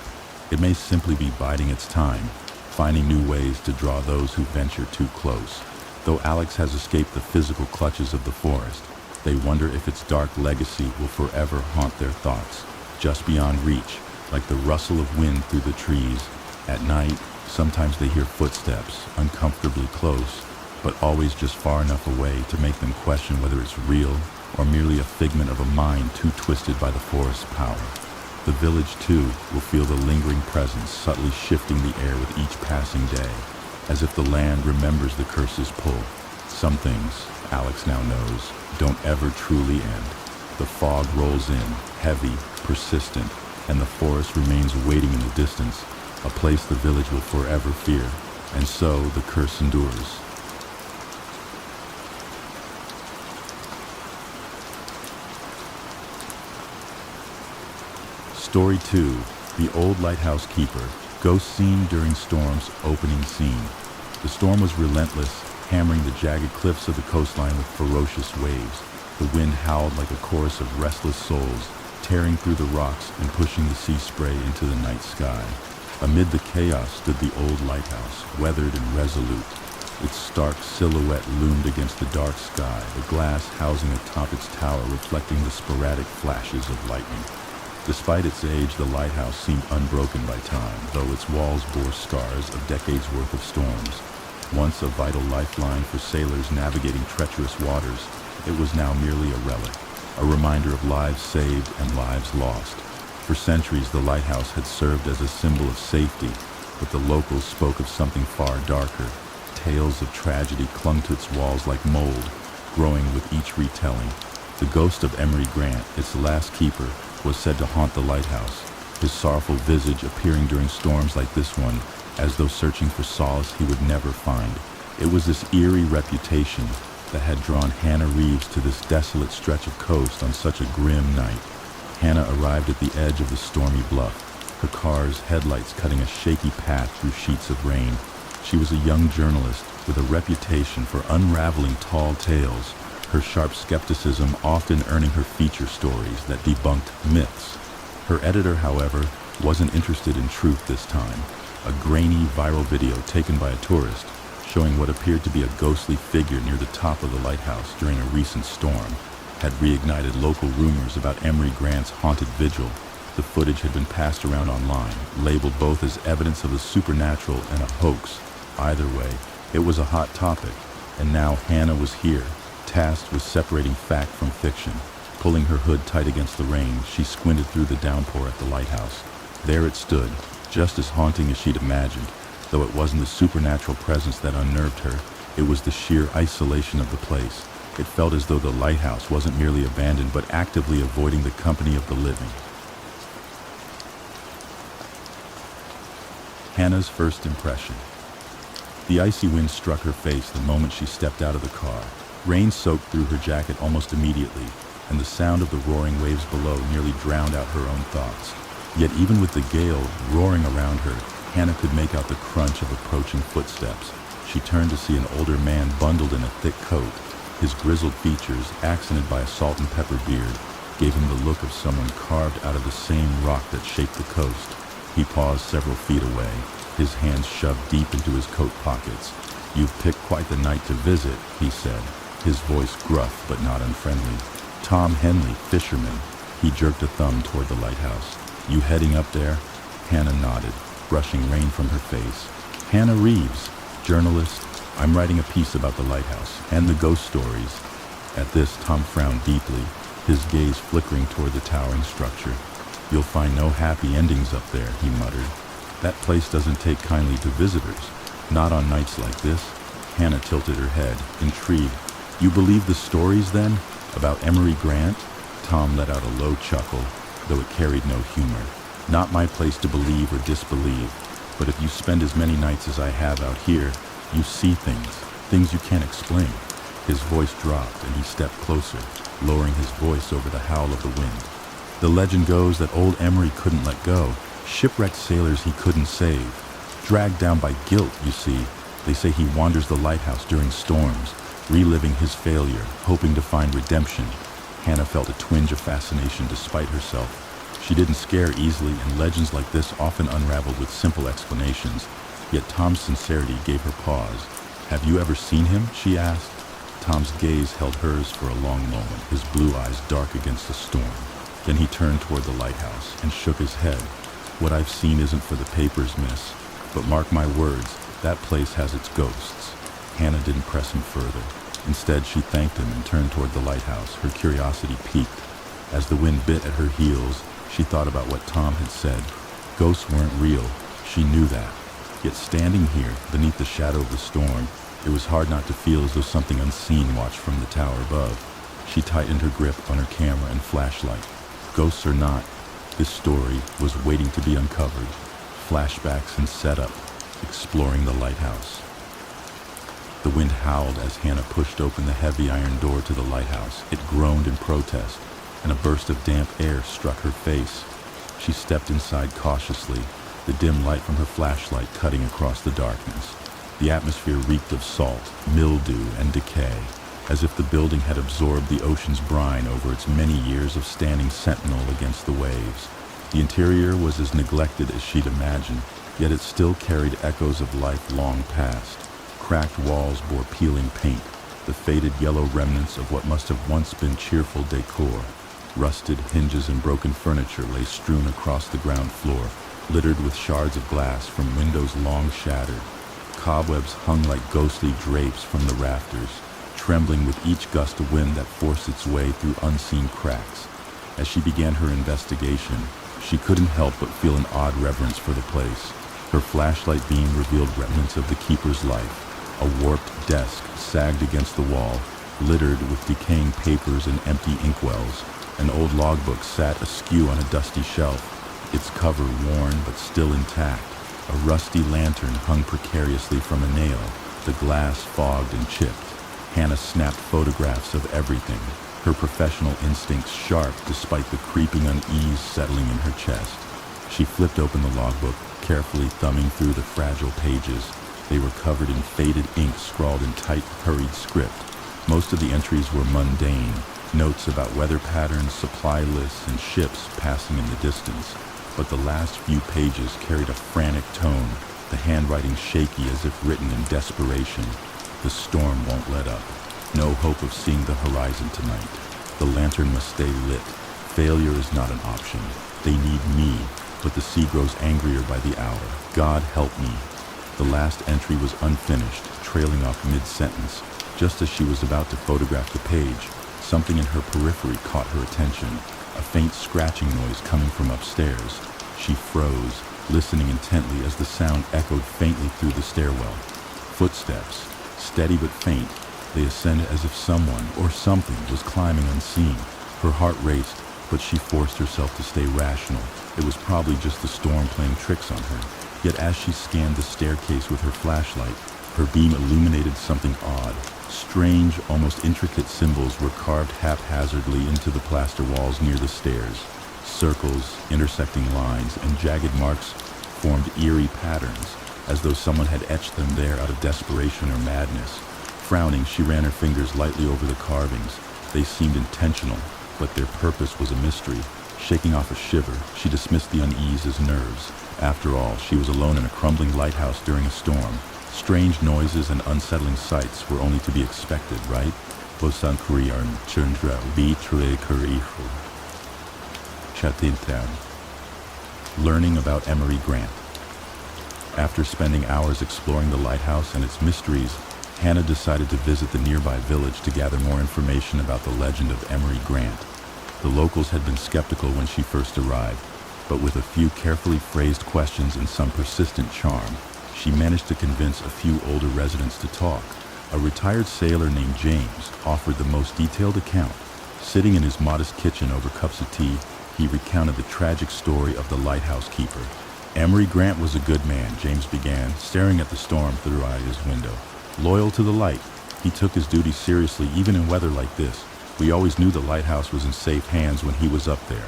It may simply be biding its time, finding new ways to draw those who venture too close. Though Alex has escaped the physical clutches of the forest, they wonder if its dark legacy will forever haunt their thoughts, just beyond reach, like the rustle of wind through the trees. At night, sometimes they hear footsteps, uncomfortably close, but always just far enough away to make them question whether it's real or merely a figment of a mind too twisted by the forest's power. The village, too, will feel the lingering presence subtly shifting the air with each passing day, as if the land remembers the curse's pull. Some things, Alex now knows, don't ever truly end. The fog rolls in, heavy, persistent, and the forest remains waiting in the distance, a place the village will forever fear. And so the curse endures. Story 2. The Old Lighthouse Keeper. Ghost Scene During Storms. Opening scene. The storm was relentless, hammering the jagged cliffs of the coastline with ferocious waves. The wind howled like a chorus of restless souls, tearing through the rocks and pushing the sea spray into the night sky. Amid the chaos stood the old lighthouse, weathered and resolute. Its stark silhouette loomed against the dark sky, the glass housing atop its tower reflecting the sporadic flashes of lightning. Despite its age, the lighthouse seemed unbroken by time, though its walls bore scars of decades' worth of storms. Once a vital lifeline for sailors navigating treacherous waters, it was now merely a relic, a reminder of lives saved and lives lost. For centuries, the lighthouse had served as a symbol of safety, but the locals spoke of something far darker. Tales of tragedy clung to its walls like mold, growing with each retelling. The ghost of Emery Grant, its last keeper, was said to haunt the lighthouse, his sorrowful visage appearing during storms like this one, as though searching for solace he would never find. It was this eerie reputation that had drawn Hannah Reeves to this desolate stretch of coast on such a grim night. Hannah arrived at the edge of the stormy bluff, her car's headlights cutting a shaky path through sheets of rain. She was a young journalist with a reputation for unraveling tall tales, her sharp skepticism often earning her feature stories that debunked myths. Her editor, however, wasn't interested in truth this time. A grainy viral video taken by a tourist, showing what appeared to be a ghostly figure near the top of the lighthouse during a recent storm, had reignited local rumors about Emery Grant's haunted vigil. The footage had been passed around online, labeled both as evidence of the supernatural and a hoax. Either way, it was a hot topic, and now Hannah was here, tasked with separating fact from fiction. Pulling her hood tight against the rain, she squinted through the downpour at the lighthouse. There it stood, just as haunting as she'd imagined, though it wasn't the supernatural presence that unnerved her. It was the sheer isolation of the place. It felt as though the lighthouse wasn't merely abandoned, but actively avoiding the company of the living. Hannah's first impression. The icy wind struck her face the moment she stepped out of the car. Rain soaked through her jacket almost immediately, and the sound of the roaring waves below nearly drowned out her own thoughts. Yet even with the gale roaring around her, Hannah could make out the crunch of approaching footsteps. She turned to see an older man bundled in a thick coat. His grizzled features, accented by a salt and pepper beard, gave him the look of someone carved out of the same rock that shaped the coast. He paused several feet away, his hands shoved deep into his coat pockets. "You've picked quite the night to visit," he said, his voice gruff but not unfriendly. "Tom Henley, fisherman." He jerked a thumb toward the lighthouse. "You heading up there?" Hannah nodded, brushing rain from her face. "Hannah Reeves, journalist. I'm writing a piece about the lighthouse and the ghost stories." At this, Tom frowned deeply, his gaze flickering toward the towering structure. "You'll find no happy endings up there," he muttered. "That place doesn't take kindly to visitors, not on nights like this." Hannah tilted her head, intrigued. "You believe the stories, then, about Emery Grant?" Tom let out a low chuckle, though it carried no humor. "Not my place to believe or disbelieve, but if you spend as many nights as I have out here, you see things you can't explain." His voice dropped and he stepped closer, lowering his voice over the howl of the wind. "The legend goes that old Emery couldn't let go, shipwrecked sailors he couldn't save. Dragged down by guilt, you see, they say he wanders the lighthouse during storms, reliving his failure, hoping to find redemption." Hannah felt a twinge of fascination despite herself. She didn't scare easily, and legends like this often unraveled with simple explanations. Yet Tom's sincerity gave her pause. "Have you ever seen him?" she asked. Tom's gaze held hers for a long moment, his blue eyes dark against the storm. Then he turned toward the lighthouse and shook his head. "What I've seen isn't for the papers, miss. But mark my words, that place has its ghosts." Hannah didn't press him further. Instead, she thanked him and turned toward the lighthouse, her curiosity piqued. As the wind bit at her heels, she thought about what Tom had said. Ghosts weren't real, she knew that. Yet standing here, beneath the shadow of the storm, it was hard not to feel as though something unseen watched from the tower above. She tightened her grip on her camera and flashlight. "Ghosts or not, This story was waiting to be uncovered. Flashbacks and setup, exploring the lighthouse. The wind howled as Hannah pushed open the heavy iron door to the lighthouse. It groaned in protest, and a burst of damp air struck her face. She stepped inside cautiously, the dim light from her flashlight cutting across the darkness. The atmosphere reeked of salt, mildew, and decay, as if the building had absorbed the ocean's brine over its many years of standing sentinel against the waves. The interior was as neglected as she'd imagined, yet it still carried echoes of life long past. Cracked walls bore peeling paint, the faded yellow remnants of what must have once been cheerful decor. Rusted hinges and broken furniture lay strewn across the ground floor, littered with shards of glass from windows long shattered. Cobwebs hung like ghostly drapes from the rafters, trembling with each gust of wind that forced its way through unseen cracks. As she began her investigation, she couldn't help but feel an odd reverence for the place. Her flashlight beam revealed remnants of the keeper's life. A warped desk sagged against the wall, littered with decaying papers and empty inkwells. An old logbook sat askew on a dusty shelf, its cover worn but still intact. A rusty lantern hung precariously from a nail, the glass fogged and chipped. Hannah snapped photographs of everything, her professional instincts sharp despite the creeping unease settling in her chest. She flipped open the logbook, carefully thumbing through the fragile pages. They were covered in faded ink scrawled in tight, hurried script. Most of the entries were mundane, notes about weather patterns, supply lists, and ships passing in the distance. But the last few pages carried a frantic tone, the handwriting shaky as if written in desperation. The storm won't let up. No hope of seeing the horizon tonight. The lantern must stay lit. Failure is not an option. They need me, but the sea grows angrier by the hour. God help me. The last entry was unfinished, trailing off mid-sentence. Just as she was about to photograph the page, something in her periphery caught her attention, a faint scratching noise coming from upstairs. She froze, listening intently as the sound echoed faintly through the stairwell. Footsteps, steady but faint, they ascended as if someone or something was climbing unseen. Her heart raced, but she forced herself to stay rational. It was probably just the storm playing tricks on her. Yet as she scanned the staircase with her flashlight, her beam illuminated something odd. Strange, almost intricate symbols were carved haphazardly into the plaster walls near the stairs. Circles, intersecting lines, and jagged marks formed eerie patterns, as though someone had etched them there out of desperation or madness. Frowning, she ran her fingers lightly over the carvings. They seemed intentional, but their purpose was a mystery. Shaking off a shiver, she dismissed the unease as nerves. After all, she was alone in a crumbling lighthouse during a storm. Strange noises and unsettling sights were only to be expected, right? Learning about Emery Grant. After spending hours exploring the lighthouse and its mysteries, Hannah decided to visit the nearby village to gather more information about the legend of Emery Grant. The locals had been skeptical when she first arrived, but with a few carefully phrased questions and some persistent charm, she managed to convince a few older residents to talk. A retired sailor named James offered the most detailed account. Sitting in his modest kitchen over cups of tea, he recounted the tragic story of the lighthouse keeper. Emery Grant was a good man, James began, staring at the storm through his window. Loyal to the light, he took his duty seriously even in weather like this. We always knew the lighthouse was in safe hands when he was up there.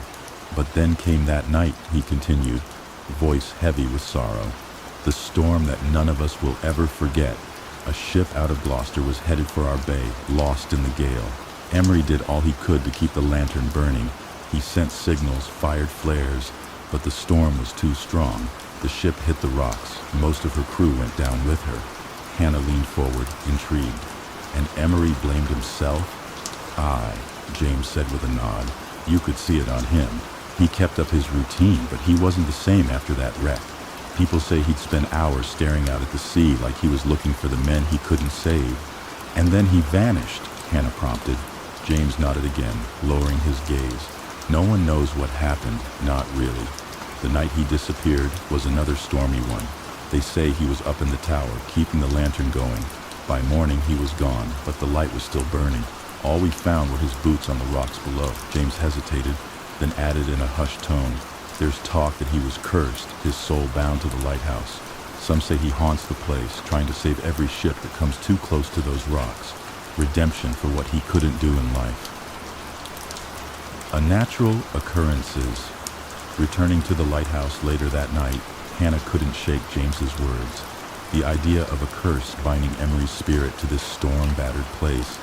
But then came that night, he continued, voice heavy with sorrow. The storm that none of us will ever forget. A ship out of Gloucester was headed for our bay, lost in the gale. Emery did all he could to keep the lantern burning. He sent signals, fired flares, but the storm was too strong. The ship hit the rocks. Most of her crew went down with her. Hannah leaned forward, intrigued. And Emery blamed himself? Aye, James said with a nod. You could see it on him. He kept up his routine, but he wasn't the same after that wreck. People say he'd spend hours staring out at the sea like he was looking for the men he couldn't save. And then he vanished, Hannah prompted. James nodded again, lowering his gaze. No one knows what happened, not really. The night he disappeared was another stormy one. They say he was up in the tower, keeping the lantern going. By morning he was gone, but the light was still burning. All we found were his boots on the rocks below. James hesitated, then added in a hushed tone, There's talk that he was cursed, his soul bound to the lighthouse. Some say he haunts the place, trying to save every ship that comes too close to those rocks. Redemption for what he couldn't do in life. A natural occurrences. Returning to the lighthouse later that night, Hannah couldn't shake James's words. The idea of a curse binding Emery's spirit to this storm-battered place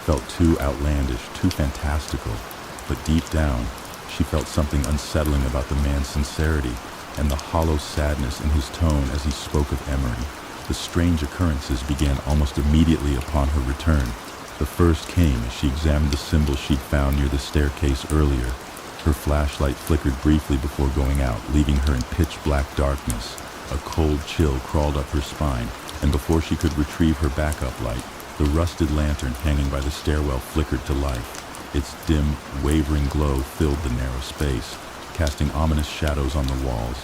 felt too outlandish, too fantastical. But deep down, she felt something unsettling about the man's sincerity and the hollow sadness in his tone as he spoke of Emery. The strange occurrences began almost immediately upon her return. The first came as she examined the symbol she'd found near the staircase earlier. Her flashlight flickered briefly before going out, leaving her in pitch-black darkness. A cold chill crawled up her spine, and before she could retrieve her backup light, the rusted lantern hanging by the stairwell flickered to life. Its dim, wavering glow filled the narrow space, casting ominous shadows on the walls.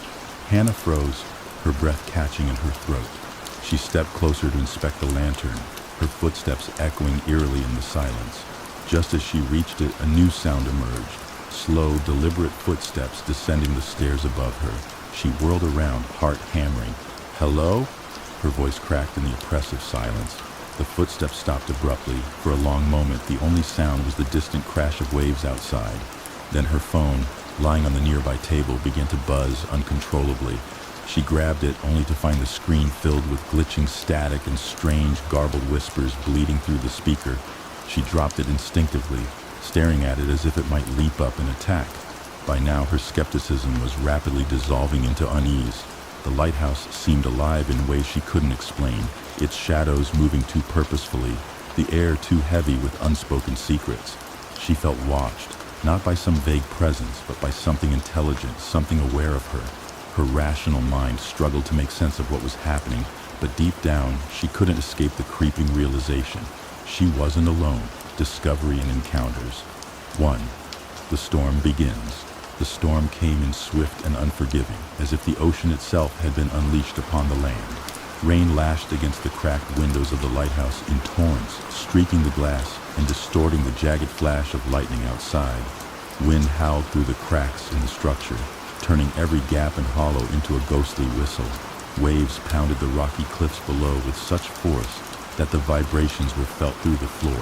Hannah froze, her breath catching in her throat. She stepped closer to inspect the lantern, her footsteps echoing eerily in the silence. Just as she reached it, a new sound emerged. Slow, deliberate footsteps descending the stairs above her. She whirled around, heart hammering. "Hello?" Her voice cracked in the oppressive silence. The footsteps stopped abruptly. For a long moment, the only sound was the distant crash of waves outside. Then her phone, lying on the nearby table, began to buzz uncontrollably. She grabbed it, only to find the screen filled with glitching static and strange, garbled whispers bleeding through the speaker. She dropped it instinctively, staring at it as if it might leap up and attack. By now, her skepticism was rapidly dissolving into unease. The lighthouse seemed alive in ways she couldn't explain, its shadows moving too purposefully, the air too heavy with unspoken secrets. She felt watched, not by some vague presence, but by something intelligent, something aware of her. Her rational mind struggled to make sense of what was happening, but deep down, she couldn't escape the creeping realization. She wasn't alone. Discovery and encounters. 1. The storm begins. The storm came in swift and unforgiving, as if the ocean itself had been unleashed upon the land. Rain lashed against the cracked windows of the lighthouse in torrents, streaking the glass and distorting the jagged flash of lightning outside. Wind howled through the cracks in the structure, turning every gap and hollow into a ghostly whistle. Waves pounded the rocky cliffs below with such force that the vibrations were felt through the floor.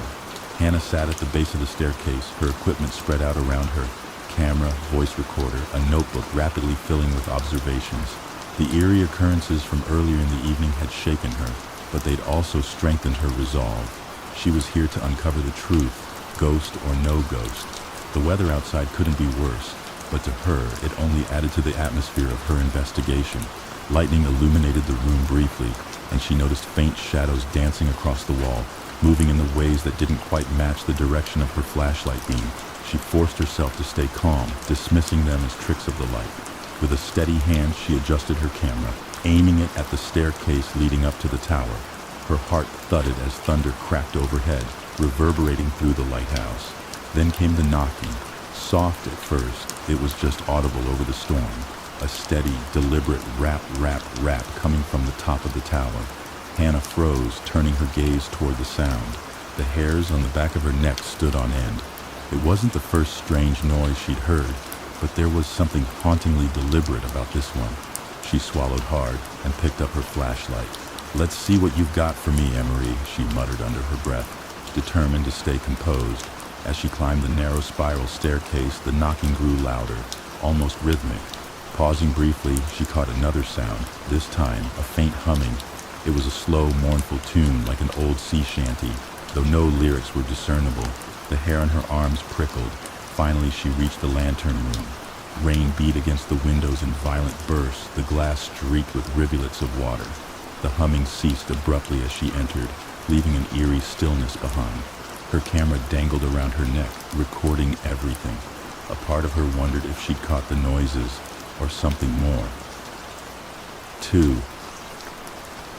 Hannah sat at the base of the staircase, her equipment spread out around her. Camera, voice recorder, a notebook rapidly filling with observations. The eerie occurrences from earlier in the evening had shaken her, but they'd also strengthened her resolve. She was here to uncover the truth, ghost or no ghost. The weather outside couldn't be worse, but to her, it only added to the atmosphere of her investigation. Lightning illuminated the room briefly, and she noticed faint shadows dancing across the wall, moving in the ways that didn't quite match the direction of her flashlight beam. She forced herself to stay calm, dismissing them as tricks of the light. With a steady hand, she adjusted her camera, aiming it at the staircase leading up to the tower. Her heart thudded as thunder cracked overhead, reverberating through the lighthouse. Then came the knocking. Soft at first, it was just audible over the storm. A steady, deliberate rap, rap, rap coming from the top of the tower. Hannah froze, turning her gaze toward the sound. The hairs on the back of her neck stood on end. It wasn't the first strange noise she'd heard, but there was something hauntingly deliberate about this one. She swallowed hard and picked up her flashlight. "Let's see what you've got for me, Emery," she muttered under her breath, determined to stay composed. As she climbed the narrow spiral staircase, the knocking grew louder, almost rhythmic. Pausing briefly, she caught another sound, this time a faint humming. It was a slow, mournful tune like an old sea shanty, though no lyrics were discernible. The hair on her arms prickled. Finally, she reached the lantern room. Rain beat against the windows in violent bursts, the glass streaked with rivulets of water. The humming ceased abruptly as she entered, leaving an eerie stillness behind. Her camera dangled around her neck, recording everything. A part of her wondered if she'd caught the noises, or something more. 2.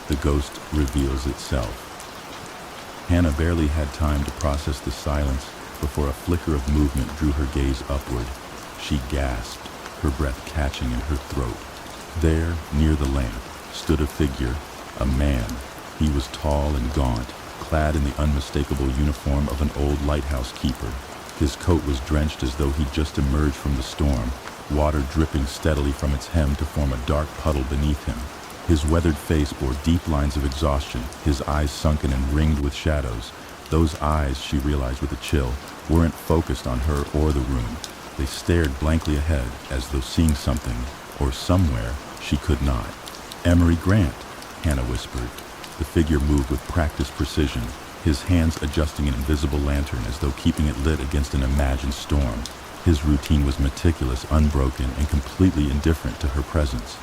The ghost reveals itself. Hannah barely had time to process the silence before a flicker of movement drew her gaze upward. She gasped, her breath catching in her throat. There, near the lamp, stood a figure, a man. He was tall and gaunt, clad in the unmistakable uniform of an old lighthouse keeper. His coat was drenched as though he'd just emerged from the storm, water dripping steadily from its hem to form a dark puddle beneath him. His weathered face bore deep lines of exhaustion, his eyes sunken and ringed with shadows. Those eyes, she realized with a chill, weren't focused on her or the room. They stared blankly ahead, as though seeing something, or somewhere, she could not. "Emery Grant," Hannah whispered. The figure moved with practiced precision, his hands adjusting an invisible lantern as though keeping it lit against an imagined storm. His routine was meticulous, unbroken, and completely indifferent to her presence.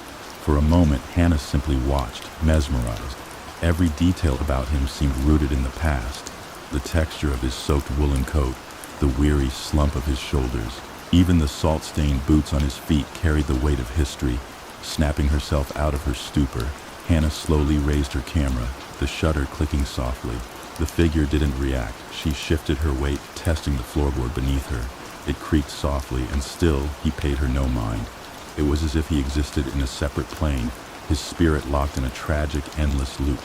For a moment, Hannah simply watched, mesmerized. Every detail about him seemed rooted in the past. The texture of his soaked woolen coat, the weary slump of his shoulders, even the salt-stained boots on his feet carried the weight of history. Snapping herself out of her stupor, Hannah slowly raised her camera, the shutter clicking softly. The figure didn't react. She shifted her weight, testing the floorboard beneath her. It creaked softly, and still he paid her no mind. It was as if he existed in a separate plane, his spirit locked in a tragic, endless loop.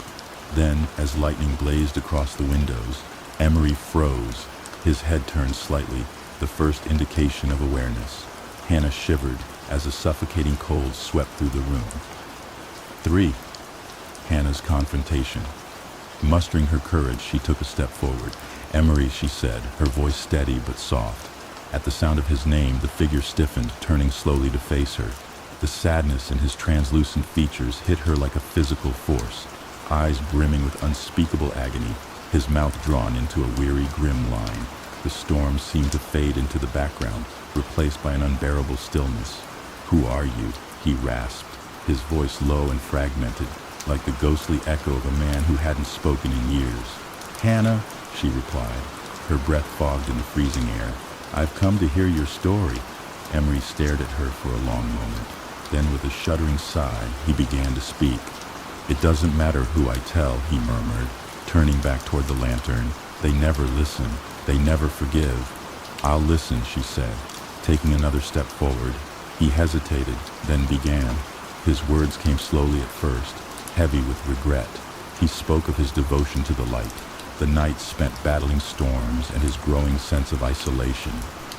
Then, as lightning blazed across the windows, Emery froze. His head turned slightly, the first indication of awareness. Hannah shivered as a suffocating cold swept through the room. 3. Hannah's confrontation. Mustering her courage, she took a step forward. "Emery," she said, her voice steady but soft. At the sound of his name, the figure stiffened, turning slowly to face her. The sadness in his translucent features hit her like a physical force, eyes brimming with unspeakable agony, his mouth drawn into a weary, grim line. The storm seemed to fade into the background, replaced by an unbearable stillness. "Who are you?" he rasped, his voice low and fragmented, like the ghostly echo of a man who hadn't spoken in years. "Hannah," she replied, her breath fogged in the freezing air. "I've come to hear your story." Emery stared at her for a long moment. Then with a shuddering sigh, he began to speak. "It doesn't matter who I tell," he murmured, turning back toward the lantern. "They never listen. They never forgive." "I'll listen," she said, taking another step forward. He hesitated, then began. His words came slowly at first, heavy with regret. He spoke of his devotion to the light, the nights spent battling storms, and his growing sense of isolation.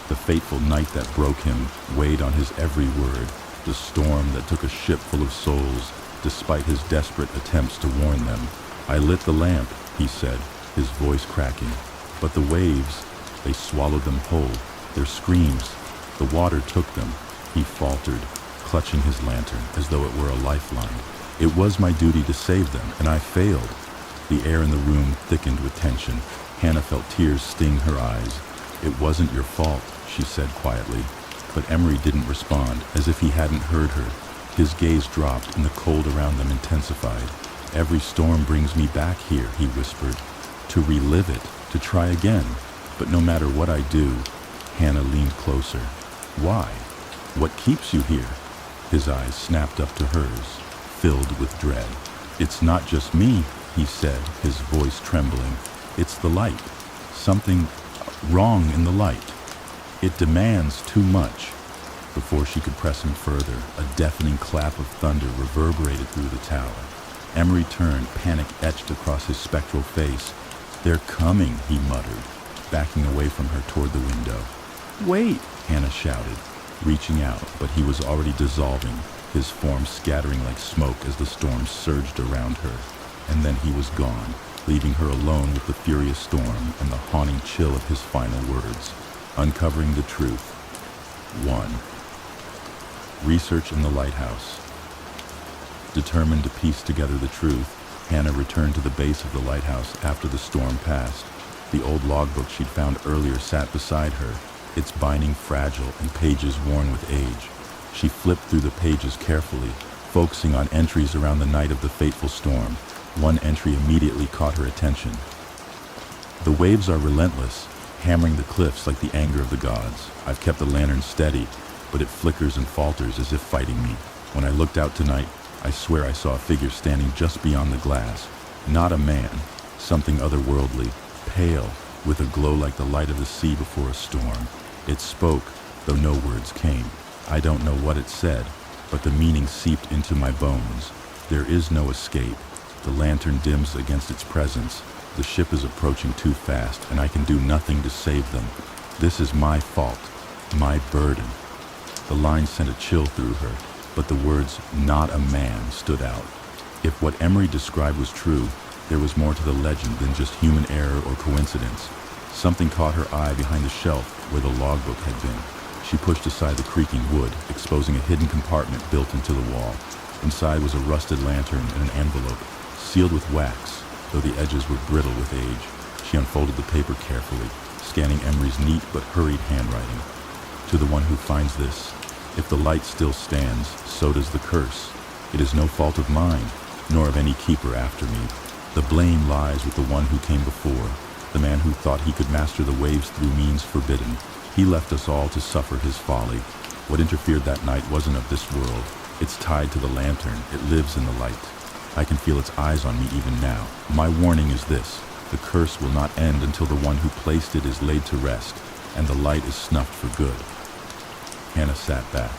The fateful night that broke him weighed on his every word, the storm that took a ship full of souls, despite his desperate attempts to warn them. "I lit the lamp," he said, his voice cracking. "But the waves, they swallowed them whole, their screams. The water took them," he faltered, clutching his lantern as though it were a lifeline. "It was my duty to save them, and I failed." The air in the room thickened with tension. Hannah felt tears sting her eyes. "It wasn't your fault," she said quietly. But Emery didn't respond, as if he hadn't heard her. His gaze dropped, and the cold around them intensified. "Every storm brings me back here," he whispered, "to relive it, to try again. But no matter what I do," Hannah leaned closer. "Why? What keeps you here?" His eyes snapped up to hers, filled with dread. "It's not just me," he said, his voice trembling. "It's the light. Something wrong in the light. It demands too much." Before she could press him further, a deafening clap of thunder reverberated through the tower. Emery turned, panic etched across his spectral face. "They're coming," he muttered, backing away from her toward the window. "Wait!" Hannah shouted, reaching out, but he was already dissolving, his form scattering like smoke as the storm surged around her. And then he was gone, leaving her alone with the furious storm and the haunting chill of his final words. Uncovering the truth. 1. Research in the lighthouse. Determined to piece together the truth, Hannah returned to the base of the lighthouse after the storm passed. The old logbook she'd found earlier sat beside her, its binding fragile and pages worn with age. She flipped through the pages carefully, focusing on entries around the night of the fateful storm. One entry immediately caught her attention. "The waves are relentless, hammering the cliffs like the anger of the gods. I've kept the lantern steady, but it flickers and falters as if fighting me. When I looked out tonight, I swear I saw a figure standing just beyond the glass. Not a man, something otherworldly, pale, with a glow like the light of the sea before a storm. It spoke, though no words came. I don't know what it said, but the meaning seeped into my bones. There is no escape. The lantern dims against its presence. The ship is approaching too fast, and I can do nothing to save them. This is my fault, my burden." The line sent a chill through her, but the words, "not a man," stood out. If what Emery described was true, there was more to the legend than just human error or coincidence. Something caught her eye behind the shelf where the logbook had been. She pushed aside the creaking wood, exposing a hidden compartment built into the wall. Inside was a rusted lantern and an envelope, sealed with wax, though the edges were brittle with age. She unfolded the paper carefully, scanning Emery's neat but hurried handwriting. To the one who finds this, if the light still stands, so does the curse. It is no fault of mine, nor of any keeper after me. The blame lies with the one who came before, the man who thought he could master the waves through means forbidden. He left us all to suffer his folly. What interfered that night wasn't of this world. It's tied to the lantern. It lives in the light. I can feel its eyes on me even now. My warning is this: the curse will not end until the one who placed it is laid to rest, and the light is snuffed for good. Hannah sat back,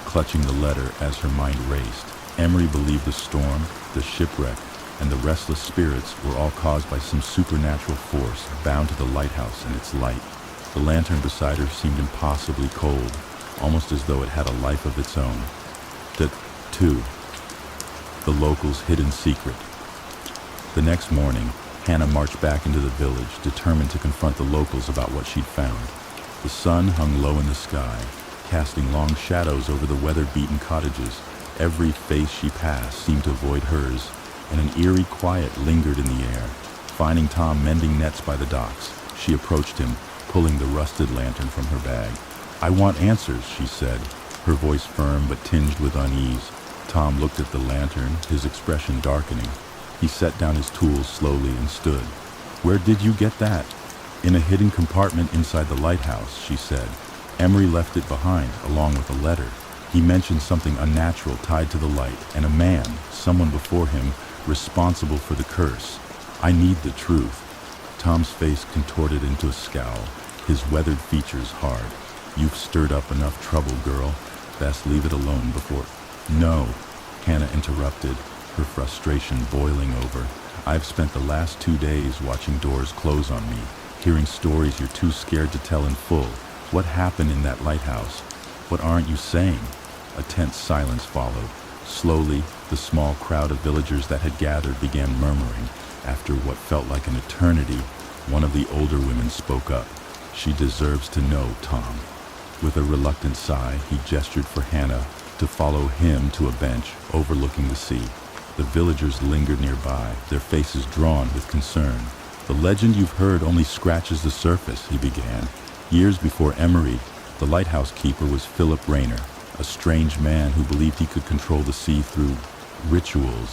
clutching the letter as her mind raced. Emery believed the storm, the shipwreck, and the restless spirits were all caused by some supernatural force bound to the lighthouse and its light. The lantern beside her seemed impossibly cold, almost as though it had a life of its own. That, too, the locals' hidden secret. The next morning, Hannah marched back into the village, determined to confront the locals about what she'd found. The sun hung low in the sky, casting long shadows over the weather-beaten cottages. Every face she passed seemed to avoid hers, and an eerie quiet lingered in the air. Finding Tom mending nets by the docks, she approached him, pulling the rusted lantern from her bag. "I want answers," she said, her voice firm but tinged with unease. Tom looked at the lantern, his expression darkening. He set down his tools slowly and stood. "Where did you get that?" "In a hidden compartment inside the lighthouse," she said. "Emery left it behind, along with a letter. He mentioned something unnatural tied to the light, and a man, someone before him, responsible for the curse. I need the truth." Tom's face contorted into a scowl, his weathered features hard. "You've stirred up enough trouble, girl. Best leave it alone before—" "No," Hannah interrupted, her frustration boiling over. "I've spent the last 2 days watching doors close on me, hearing stories you're too scared to tell in full. What happened in that lighthouse? What aren't you saying?" A tense silence followed. Slowly, the small crowd of villagers that had gathered began murmuring. After what felt like an eternity, one of the older women spoke up. "She deserves to know, Tom." With a reluctant sigh, he gestured for Hannah to follow him to a bench overlooking the sea. The villagers lingered nearby, their faces drawn with concern. "The legend you've heard only scratches the surface," he began. "Years before Emery, the lighthouse keeper was Philip Rayner, a strange man who believed he could control the sea through rituals.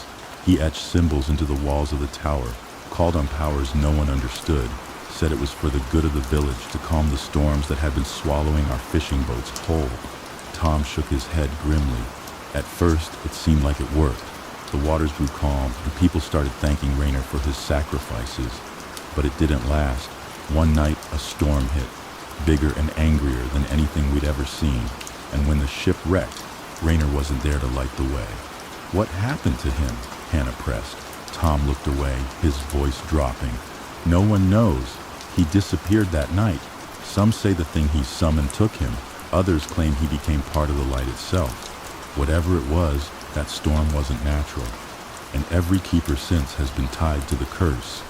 He etched symbols into the walls of the tower, called on powers no one understood, said it was for the good of the village to calm the storms that had been swallowing our fishing boats whole." Tom shook his head grimly. At first, it seemed like it worked. The waters grew calm, and people started thanking Rayner for his sacrifices. But it didn't last. One night, a storm hit, bigger and angrier than anything we'd ever seen. And when the ship wrecked, Rayner wasn't there to light the way. "What happened to him?" Hannah pressed. Tom looked away, his voice dropping. "No one knows. He disappeared that night. Some say the thing he summoned took him. Others claim he became part of the light itself. Whatever it was, that storm wasn't natural. And every keeper since has been tied to the curse."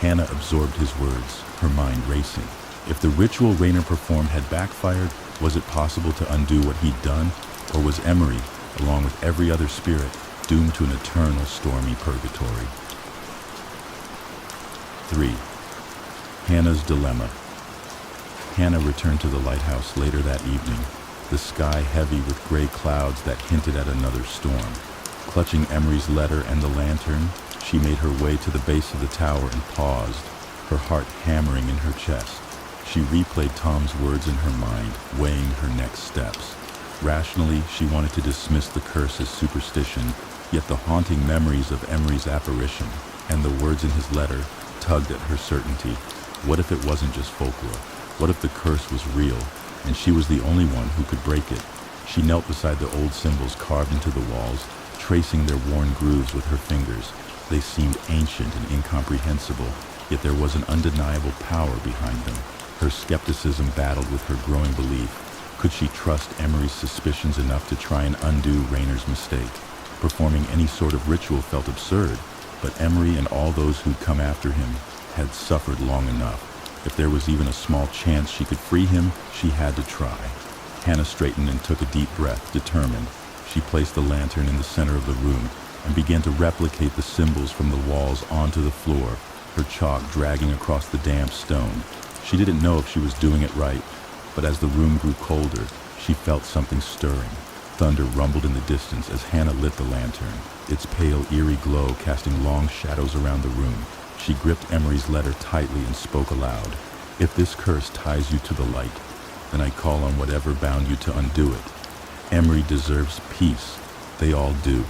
Hannah absorbed his words, her mind racing. If the ritual Rayner performed had backfired, was it possible to undo what he'd done? Or was Emery, along with every other spirit, doomed to an eternal stormy purgatory? 3. Hannah's dilemma. Hannah returned to the lighthouse later that evening, the sky heavy with gray clouds that hinted at another storm. Clutching Emery's letter and the lantern, she made her way to the base of the tower and paused, her heart hammering in her chest. She replayed Tom's words in her mind, weighing her next steps. Rationally, she wanted to dismiss the curse as superstition, yet the haunting memories of Emery's apparition and the words in his letter tugged at her certainty. What if it wasn't just folklore? What if the curse was real, and she was the only one who could break it? She knelt beside the old symbols carved into the walls, tracing their worn grooves with her fingers. They seemed ancient and incomprehensible, yet there was an undeniable power behind them. Her skepticism battled with her growing belief. Could she trust Emery's suspicions enough to try and undo Raynor's mistake? Performing any sort of ritual felt absurd, but Emery and all those who'd come after him had suffered long enough. If there was even a small chance she could free him, she had to try. Hannah straightened and took a deep breath, determined. She placed the lantern in the center of the room and began to replicate the symbols from the walls onto the floor, her chalk dragging across the damp stone. She didn't know if she was doing it right, but as the room grew colder, she felt something stirring. Thunder rumbled in the distance as Hannah lit the lantern, its pale, eerie glow casting long shadows around the room. She gripped Emery's letter tightly and spoke aloud. "If this curse ties you to the light, then I call on whatever bound you to undo it. Emery deserves peace. They all do."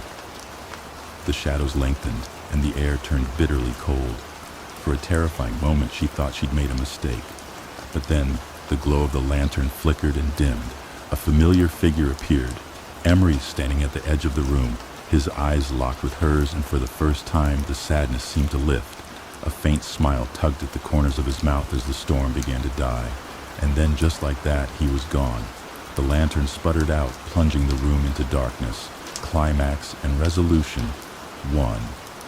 The shadows lengthened, and the air turned bitterly cold. For a terrifying moment, she thought she'd made a mistake. But then, the glow of the lantern flickered and dimmed. A familiar figure appeared. Emery standing at the edge of the room, his eyes locked with hers, and for the first time, the sadness seemed to lift. A faint smile tugged at the corners of his mouth as the storm began to die. And then, just like that, he was gone. The lantern sputtered out, plunging the room into darkness. Climax and resolution. 1.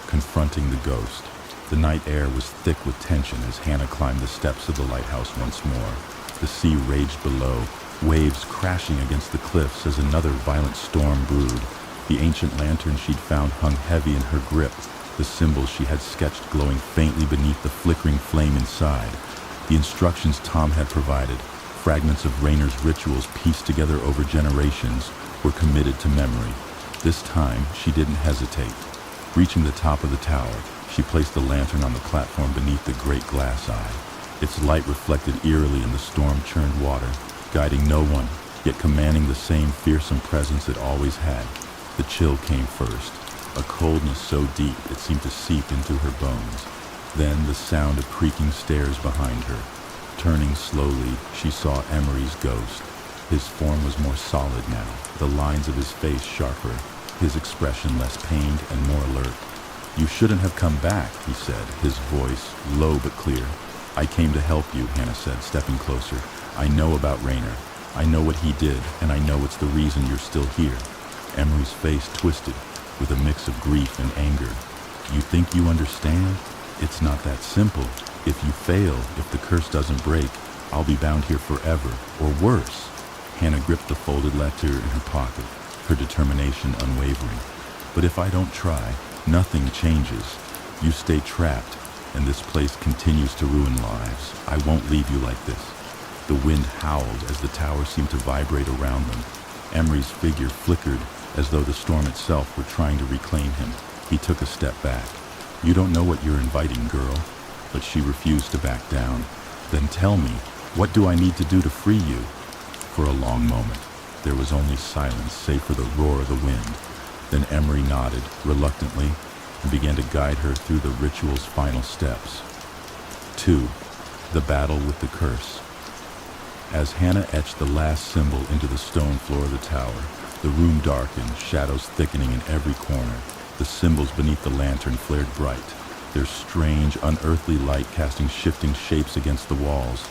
Confronting the ghost. The night air was thick with tension as Hannah climbed the steps of the lighthouse once more. The sea raged below, waves crashing against the cliffs as another violent storm brewed. The ancient lantern she'd found hung heavy in her grip, the symbols she had sketched glowing faintly beneath the flickering flame inside. The instructions Tom had provided, fragments of Raynor's rituals pieced together over generations, were committed to memory. This time, she didn't hesitate. Reaching the top of the tower, she placed the lantern on the platform beneath the great glass eye. Its light reflected eerily in the storm-churned water, guiding no one, yet commanding the same fearsome presence it always had. The chill came first, a coldness so deep it seemed to seep into her bones. Then the sound of creaking stairs behind her. Turning slowly, she saw Emery's ghost. His form was more solid now, the lines of his face sharper, his expression less pained and more alert. "You shouldn't have come back," he said, his voice low but clear. "I came to help you," Hannah said, stepping closer. "I know about Raynor. I know what he did, and I know it's the reason you're still here." Emery's face twisted, with a mix of grief and anger. "You think you understand? It's not that simple. If you fail, if the curse doesn't break, I'll be bound here forever, or worse." Hannah gripped the folded letter in her pocket, her determination unwavering. "But if I don't try, nothing changes. You stay trapped, and this place continues to ruin lives. I won't leave you like this." The wind howled as the tower seemed to vibrate around them. Emery's figure flickered as though the storm itself were trying to reclaim him. He took a step back. "You don't know what you're inviting, girl." But she refused to back down. "Then tell me, what do I need to do to free you?" For a long moment, there was only silence save for the roar of the wind. Then Emery nodded, reluctantly, and began to guide her through the ritual's final steps. 2. The battle with the curse. As Hannah etched the last symbol into the stone floor of the tower, the room darkened, shadows thickening in every corner. The symbols beneath the lantern flared bright, their strange, unearthly light casting shifting shapes against the walls.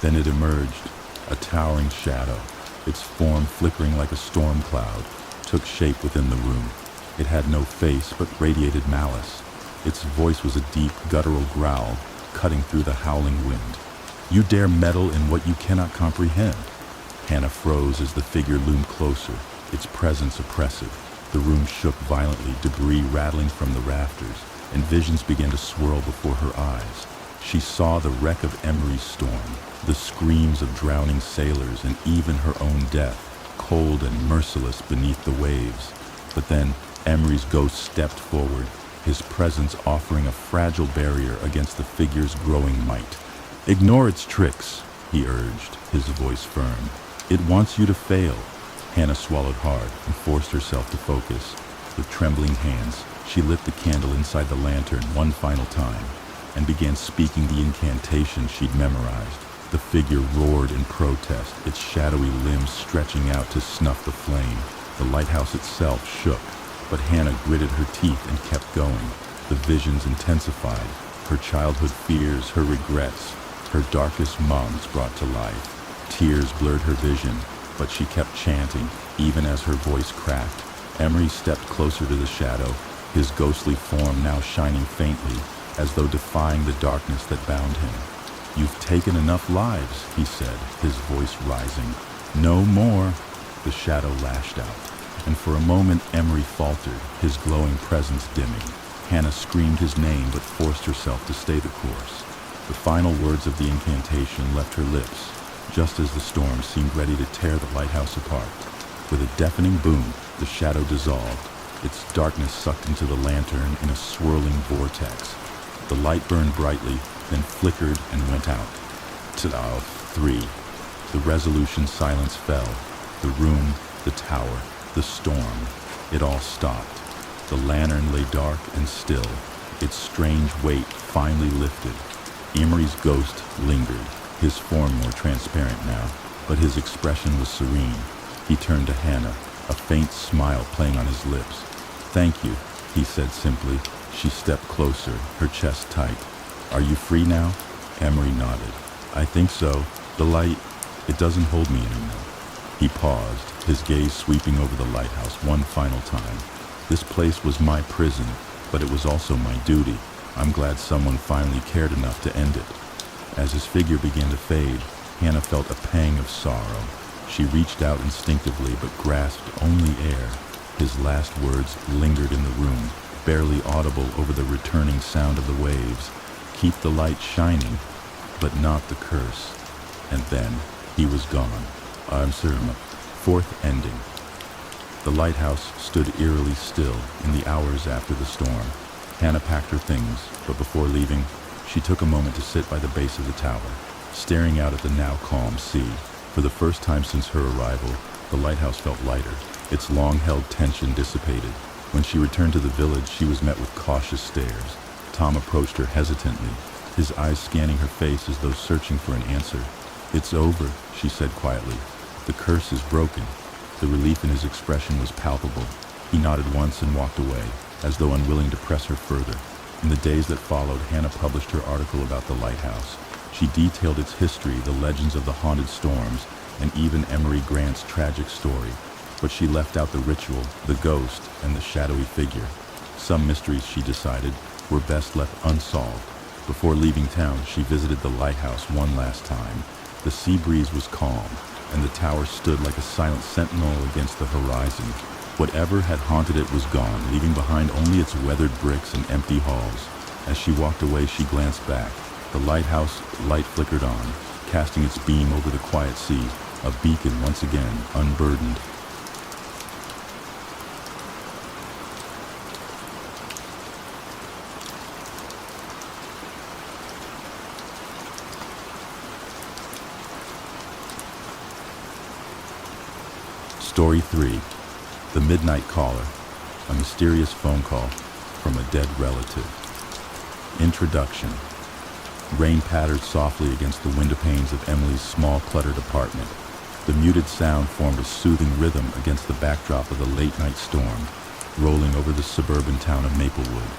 Then it emerged, a towering shadow, its form flickering like a storm cloud, took shape within the room. It had no face but radiated malice. Its voice was a deep, guttural growl, cutting through the howling wind. "You dare meddle in what you cannot comprehend." Hannah froze as the figure loomed closer, its presence oppressive. The room shook violently, debris rattling from the rafters, and visions began to swirl before her eyes. She saw the wreck of Emery's storm, the screams of drowning sailors, and even her own death, cold and merciless beneath the waves. But then Emery's ghost stepped forward, his presence offering a fragile barrier against the figure's growing might. "Ignore its tricks," he urged, his voice firm. "It wants you to fail." Hannah swallowed hard and forced herself to focus. With trembling hands, she lit the candle inside the lantern one final time and began speaking the incantation she'd memorized. The figure roared in protest, its shadowy limbs stretching out to snuff the flame. The lighthouse itself shook, but Hannah gritted her teeth and kept going. The visions intensified, her childhood fears, her regrets, her darkest moments brought to life. Tears blurred her vision, but she kept chanting, even as her voice cracked. Emery stepped closer to the shadow, his ghostly form now shining faintly, as though defying the darkness that bound him. "You've taken enough lives," he said, his voice rising. "No more." The shadow lashed out, and for a moment Emery faltered, his glowing presence dimming. Hannah screamed his name but forced herself to stay the course. The final words of the incantation left her lips, just as the storm seemed ready to tear the lighthouse apart. With a deafening boom, the shadow dissolved, its darkness sucked into the lantern in a swirling vortex. The light burned brightly, then flickered and went out. 3. The resolution silence fell. The room, the tower, the storm. It all stopped. The lantern lay dark and still, its strange weight finally lifted. Emery's ghost lingered, his form more transparent now, but his expression was serene. He turned to Hannah, a faint smile playing on his lips. "Thank you," he said simply. She stepped closer, her chest tight. "Are you free now?" Emery nodded. "I think so. The light, it doesn't hold me anymore." He paused, his gaze sweeping over the lighthouse one final time. "This place was my prison, but it was also my duty. I'm glad someone finally cared enough to end it." As his figure began to fade, Hannah felt a pang of sorrow. She reached out instinctively but grasped only air. His last words lingered in the room, barely audible over the returning sound of the waves. "Keep the light shining, but not the curse." And then he was gone. Fourth ending. The lighthouse stood eerily still in the hours after the storm. Hannah packed her things, but before leaving, she took a moment to sit by the base of the tower, staring out at the now calm sea. For the first time since her arrival, the lighthouse felt lighter. Its long-held tension dissipated. When she returned to the village, she was met with cautious stares. Tom approached her hesitantly, his eyes scanning her face as though searching for an answer. "It's over," she said quietly. "The curse is broken." The relief in his expression was palpable. He nodded once and walked away, as though unwilling to press her further. In the days that followed, Hannah published her article about the lighthouse. She detailed its history, the legends of the haunted storms, and even Emery Grant's tragic story. But she left out the ritual, the ghost, and the shadowy figure. Some mysteries, she decided, were best left unsolved. Before leaving town, she visited the lighthouse one last time. The sea breeze was calm, and the tower stood like a silent sentinel against the horizon. Whatever had haunted it was gone, leaving behind only its weathered bricks and empty halls. As she walked away, she glanced back. The lighthouse light flickered on, casting its beam over the quiet sea, a beacon once again unburdened. Story 3. The Midnight Caller. A mysterious phone call from a dead relative. Introduction. Rain pattered softly against the window panes of Emily's small, cluttered apartment. The muted sound formed a soothing rhythm against the backdrop of the late-night storm, rolling over the suburban town of Maplewood.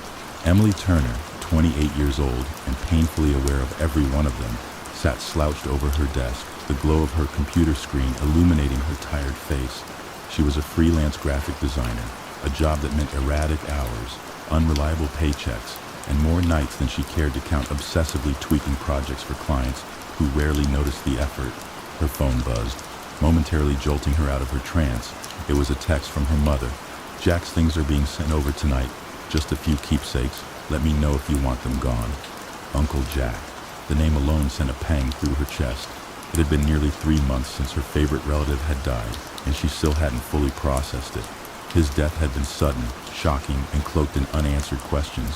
Emily Turner, 28 years old and painfully aware of every one of them, sat slouched over her desk, the glow of her computer screen illuminating her tired face. She was a freelance graphic designer, a job that meant erratic hours, unreliable paychecks, and more nights than she cared to count obsessively tweaking projects for clients who rarely noticed the effort. Her phone buzzed, momentarily jolting her out of her trance. It was a text from her mother. "Jack's things are being sent over tonight. Just a few keepsakes. Let me know if you want them gone. Uncle Jack." The name alone sent a pang through her chest. It had been nearly 3 months since her favorite relative had died, and she still hadn't fully processed it. His death had been sudden, shocking, and cloaked in unanswered questions.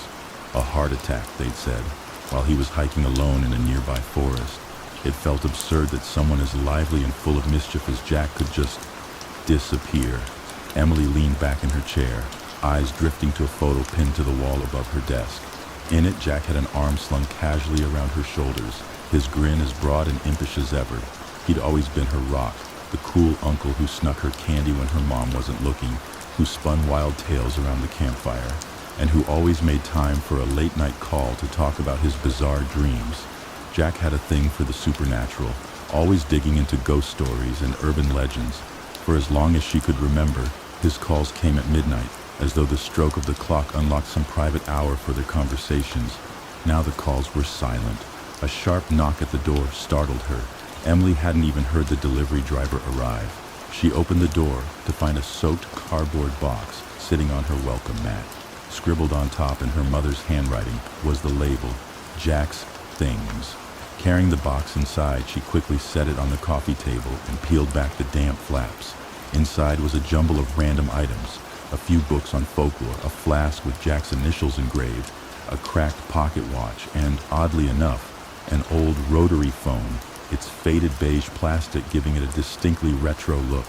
A heart attack, they'd said, while he was hiking alone in a nearby forest. It felt absurd that someone as lively and full of mischief as Jack could just disappear. Emily leaned back in her chair, eyes drifting to a photo pinned to the wall above her desk. In it, Jack had an arm slung casually around her shoulders, his grin as broad and impish as ever. He'd always been her rock, the cool uncle who snuck her candy when her mom wasn't looking, who spun wild tales around the campfire, and who always made time for a late-night call to talk about his bizarre dreams. Jack had a thing for the supernatural, always digging into ghost stories and urban legends. For as long as she could remember, his calls came at midnight, as though the stroke of the clock unlocked some private hour for their conversations. Now the calls were silent. A sharp knock at the door startled her. Emily hadn't even heard the delivery driver arrive. She opened the door to find a soaked cardboard box sitting on her welcome mat. Scribbled on top in her mother's handwriting was the label, Jack's Things. Carrying the box inside, she quickly set it on the coffee table and peeled back the damp flaps. Inside was a jumble of random items, a few books on folklore, a flask with Jack's initials engraved, a cracked pocket watch, and, oddly enough, an old rotary phone, its faded beige plastic giving it a distinctly retro look.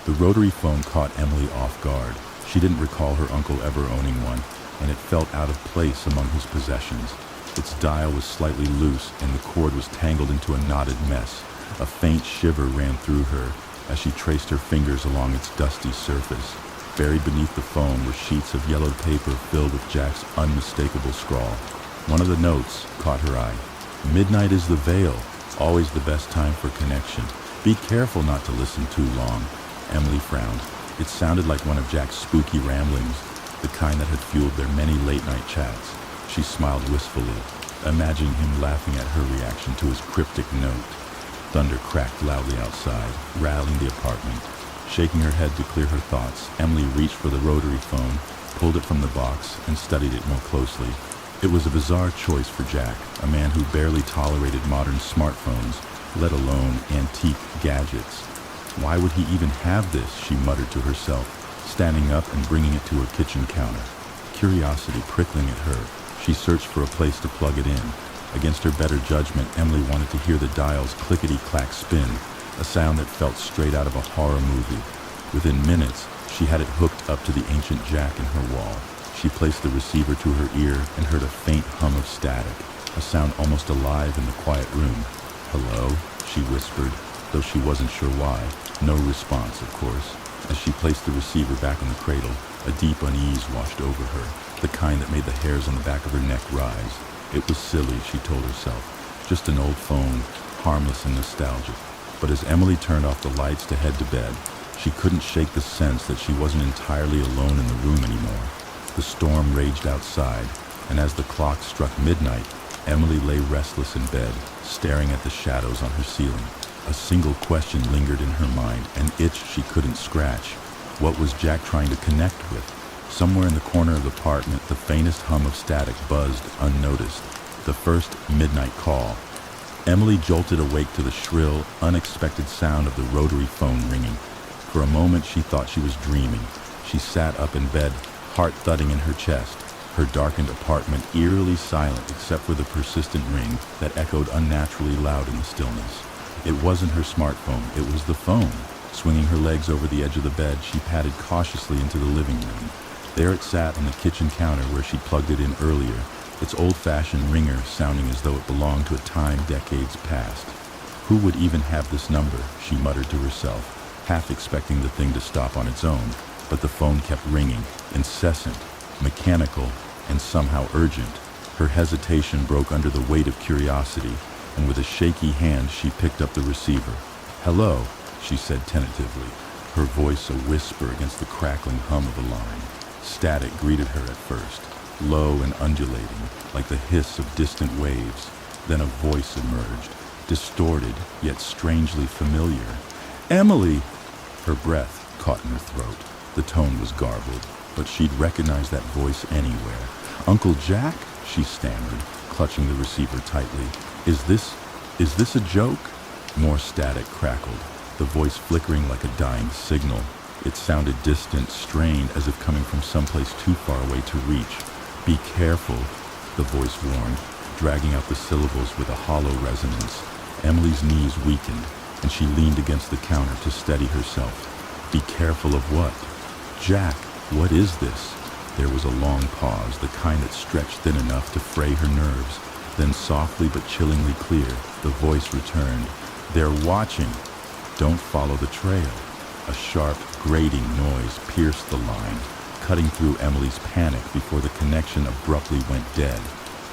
The rotary phone caught Emily off guard. She didn't recall her uncle ever owning one, and it felt out of place among his possessions. Its dial was slightly loose, and the cord was tangled into a knotted mess. A faint shiver ran through her as she traced her fingers along its dusty surface. Buried beneath the phone were sheets of yellowed paper filled with Jack's unmistakable scrawl. One of the notes caught her eye. "Midnight is the veil, always the best time for connection. Be careful not to listen too long." Emily frowned. It sounded like one of Jack's spooky ramblings, the kind that had fueled their many late-night chats. She smiled wistfully, imagining him laughing at her reaction to his cryptic note. Thunder cracked loudly outside, rattling the apartment. Shaking her head to clear her thoughts, Emily reached for the rotary phone, pulled it from the box, and studied it more closely. It was a bizarre choice for Jack, a man who barely tolerated modern smartphones, let alone antique gadgets. Why would he even have this, she muttered to herself, standing up and bringing it to her kitchen counter. Curiosity prickling at her, she searched for a place to plug it in. Against her better judgment, Emily wanted to hear the dial's clickety-clack spin, a sound that felt straight out of a horror movie. Within minutes, she had it hooked up to the ancient jack in her wall. She placed the receiver to her ear and heard a faint hum of static, a sound almost alive in the quiet room. "Hello?" she whispered, though she wasn't sure why. No response, of course. As she placed the receiver back in the cradle, a deep unease washed over her, the kind that made the hairs on the back of her neck rise. It was silly, she told herself. Just an old phone, harmless and nostalgic. But as Emily turned off the lights to head to bed, she couldn't shake the sense that she wasn't entirely alone in the room anymore. The storm raged outside, and as the clock struck midnight, Emily lay restless in bed, staring at the shadows on her ceiling. A single question lingered in her mind, an itch she couldn't scratch. What was Jack trying to connect with? Somewhere in the corner of the apartment, the faintest hum of static buzzed unnoticed. The first midnight call. Emily jolted awake to the shrill, unexpected sound of the rotary phone ringing. For a moment, she thought she was dreaming. She sat up in bed, heart thudding in her chest, her darkened apartment eerily silent except for the persistent ring that echoed unnaturally loud in the stillness. It wasn't her smartphone, it was the phone. Swinging her legs over the edge of the bed, she padded cautiously into the living room. There it sat on the kitchen counter where she'd plugged it in earlier, its old-fashioned ringer sounding as though it belonged to a time decades past. Who would even have this number, she muttered to herself, half expecting the thing to stop on its own. But the phone kept ringing, incessant, mechanical, and somehow urgent. Her hesitation broke under the weight of curiosity, and with a shaky hand she picked up the receiver. "Hello," she said tentatively, her voice a whisper against the crackling hum of the line. Static greeted her at first, low and undulating, like the hiss of distant waves. Then a voice emerged, distorted, yet strangely familiar. "Emily!" Her breath caught in her throat. The tone was garbled, but she'd recognize that voice anywhere. "Uncle Jack?" she stammered, clutching the receiver tightly. Is this a joke?" More static crackled, the voice flickering like a dying signal. It sounded distant, strained, as if coming from someplace too far away to reach. "Be careful," the voice warned, dragging out the syllables with a hollow resonance. Emily's knees weakened, and she leaned against the counter to steady herself. "Be careful of what?" "Jack, what is this?" There was a long pause, the kind that stretched thin enough to fray her nerves. Then softly but chillingly clear, the voice returned. "They're watching. Don't follow the trail." A sharp, grating noise pierced the line, cutting through Emily's panic before the connection abruptly went dead.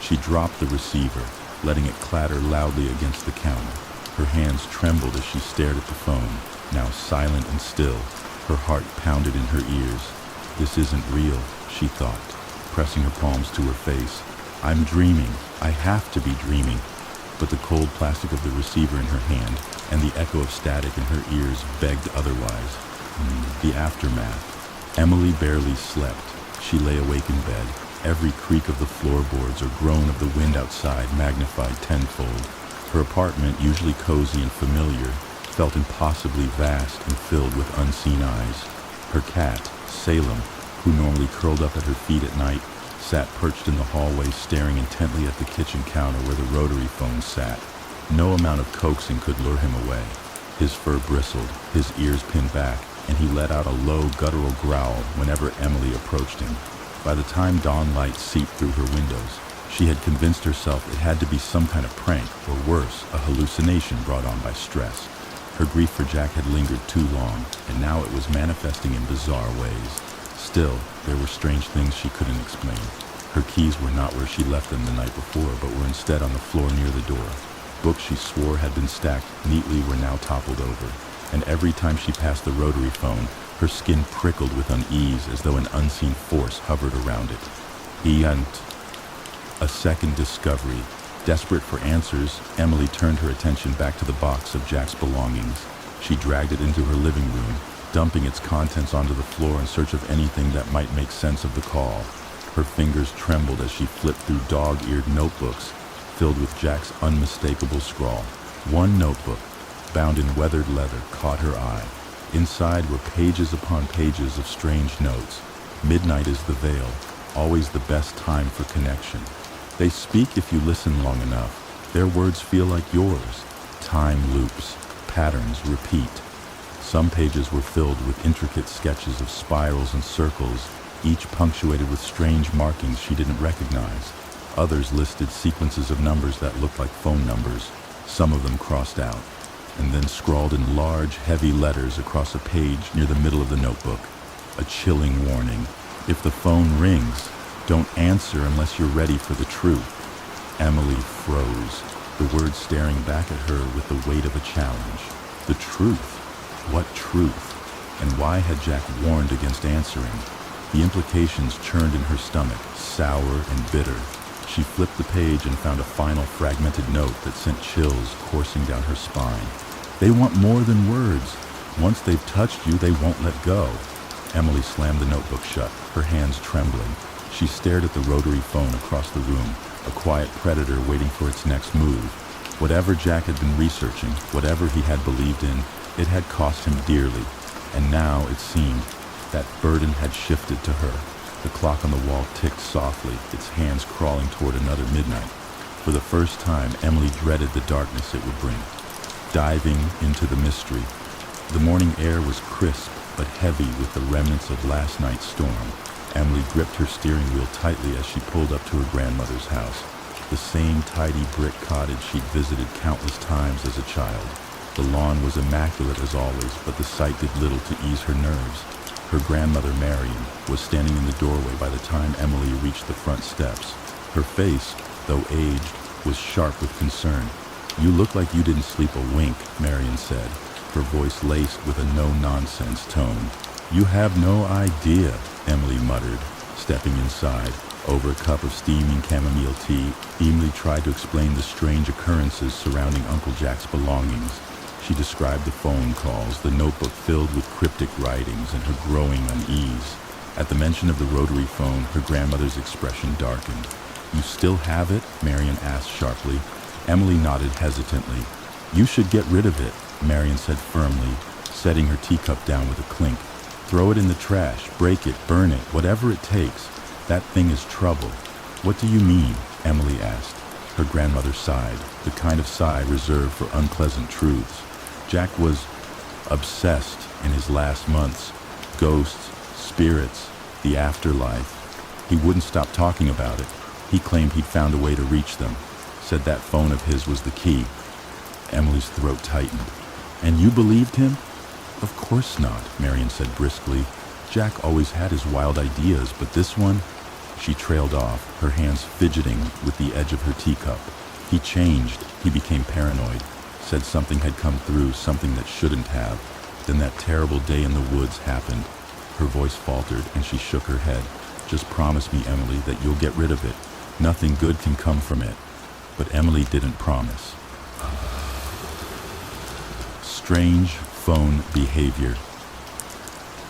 She dropped the receiver, letting it clatter loudly against the counter. Her hands trembled as she stared at the phone, now silent and still. Her heart pounded in her ears. This isn't real, she thought, pressing her palms to her face. I'm dreaming. I have to be dreaming. But the cold plastic of the receiver in her hand and the echo of static in her ears begged otherwise. The aftermath. Emily barely slept. She lay awake in bed, every creak of the floorboards or groan of the wind outside magnified tenfold. Her apartment, usually cozy and familiar, felt impossibly vast and filled with unseen eyes. Her cat, Salem, who normally curled up at her feet at night, sat perched in the hallway staring intently at the kitchen counter where the rotary phone sat. No amount of coaxing could lure him away. His fur bristled, his ears pinned back, and he let out a low, guttural growl whenever Emily approached him. By the time dawn light seeped through her windows, she had convinced herself it had to be some kind of prank, or worse, a hallucination brought on by stress. Her grief for Jack had lingered too long, and now it was manifesting in bizarre ways. Still, there were strange things she couldn't explain. Her keys were not where she left them the night before, but were instead on the floor near the door. Books she swore had been stacked neatly were now toppled over, and every time she passed the rotary phone, her skin prickled with unease as though an unseen force hovered around it. A second discovery. Desperate for answers, Emily turned her attention back to the box of Jack's belongings. She dragged it into her living room, dumping its contents onto the floor in search of anything that might make sense of the call. Her fingers trembled as she flipped through dog-eared notebooks filled with Jack's unmistakable scrawl. One notebook, bound in weathered leather, caught her eye. Inside were pages upon pages of strange notes. Midnight is the veil, always the best time for connection. They speak if you listen long enough. Their words feel like yours. Time loops, patterns repeat. Some pages were filled with intricate sketches of spirals and circles, each punctuated with strange markings she didn't recognize. Others listed sequences of numbers that looked like phone numbers, some of them crossed out, and then scrawled in large, heavy letters across a page near the middle of the notebook. A chilling warning. If the phone rings, don't answer unless you're ready for the truth. Emily froze, the words staring back at her with the weight of a challenge. The truth? What truth? And why had Jack warned against answering? The implications churned in her stomach, sour and bitter. She flipped the page and found a final fragmented note that sent chills coursing down her spine. They want more than words. Once they've touched you, they won't let go. Emily slammed the notebook shut, her hands trembling. She stared at the rotary phone across the room, a quiet predator waiting for its next move. Whatever Jack had been researching, whatever he had believed in, it had cost him dearly. And now, it seemed, that burden had shifted to her. The clock on the wall ticked softly, its hands crawling toward another midnight. For the first time, Emily dreaded the darkness it would bring. Diving into the mystery. The morning air was crisp, but heavy with the remnants of last night's storm. Emily gripped her steering wheel tightly as she pulled up to her grandmother's house. The same tidy brick cottage she'd visited countless times as a child. The lawn was immaculate as always, but the sight did little to ease her nerves. Her grandmother, Marion, was standing in the doorway by the time Emily reached the front steps. Her face, though aged, was sharp with concern. "You look like you didn't sleep a wink," Marion said, her voice laced with a no-nonsense tone. "You have no idea," Emily muttered, stepping inside. Over a cup of steaming chamomile tea, Emily tried to explain the strange occurrences surrounding Uncle Jack's belongings. She described the phone calls, the notebook filled with cryptic writings, and her growing unease. At the mention of the rotary phone, her grandmother's expression darkened. "You still have it?" Marion asked sharply. Emily nodded hesitantly. "You should get rid of it," Marion said firmly, setting her teacup down with a clink. "Throw it in the trash, break it, burn it, whatever it takes. That thing is trouble." "What do you mean?" Emily asked. Her grandmother sighed, the kind of sigh reserved for unpleasant truths. Jack was obsessed in his last months. Ghosts, spirits, the afterlife. He wouldn't stop talking about it. He claimed he'd found a way to reach them. Said that phone of his was the key. Emily's throat tightened. "And you believed him?" "Of course not," Marion said briskly. "Jack always had his wild ideas, but this one..." She trailed off, her hands fidgeting with the edge of her teacup. "He changed. He became paranoid. said something had come through, something that shouldn't have. Then that terrible day in the woods happened. Her voice faltered and she shook her head. Just promise me, Emily, that you'll get rid of it. Nothing good can come from it. But Emily didn't promise. Strange phone behavior.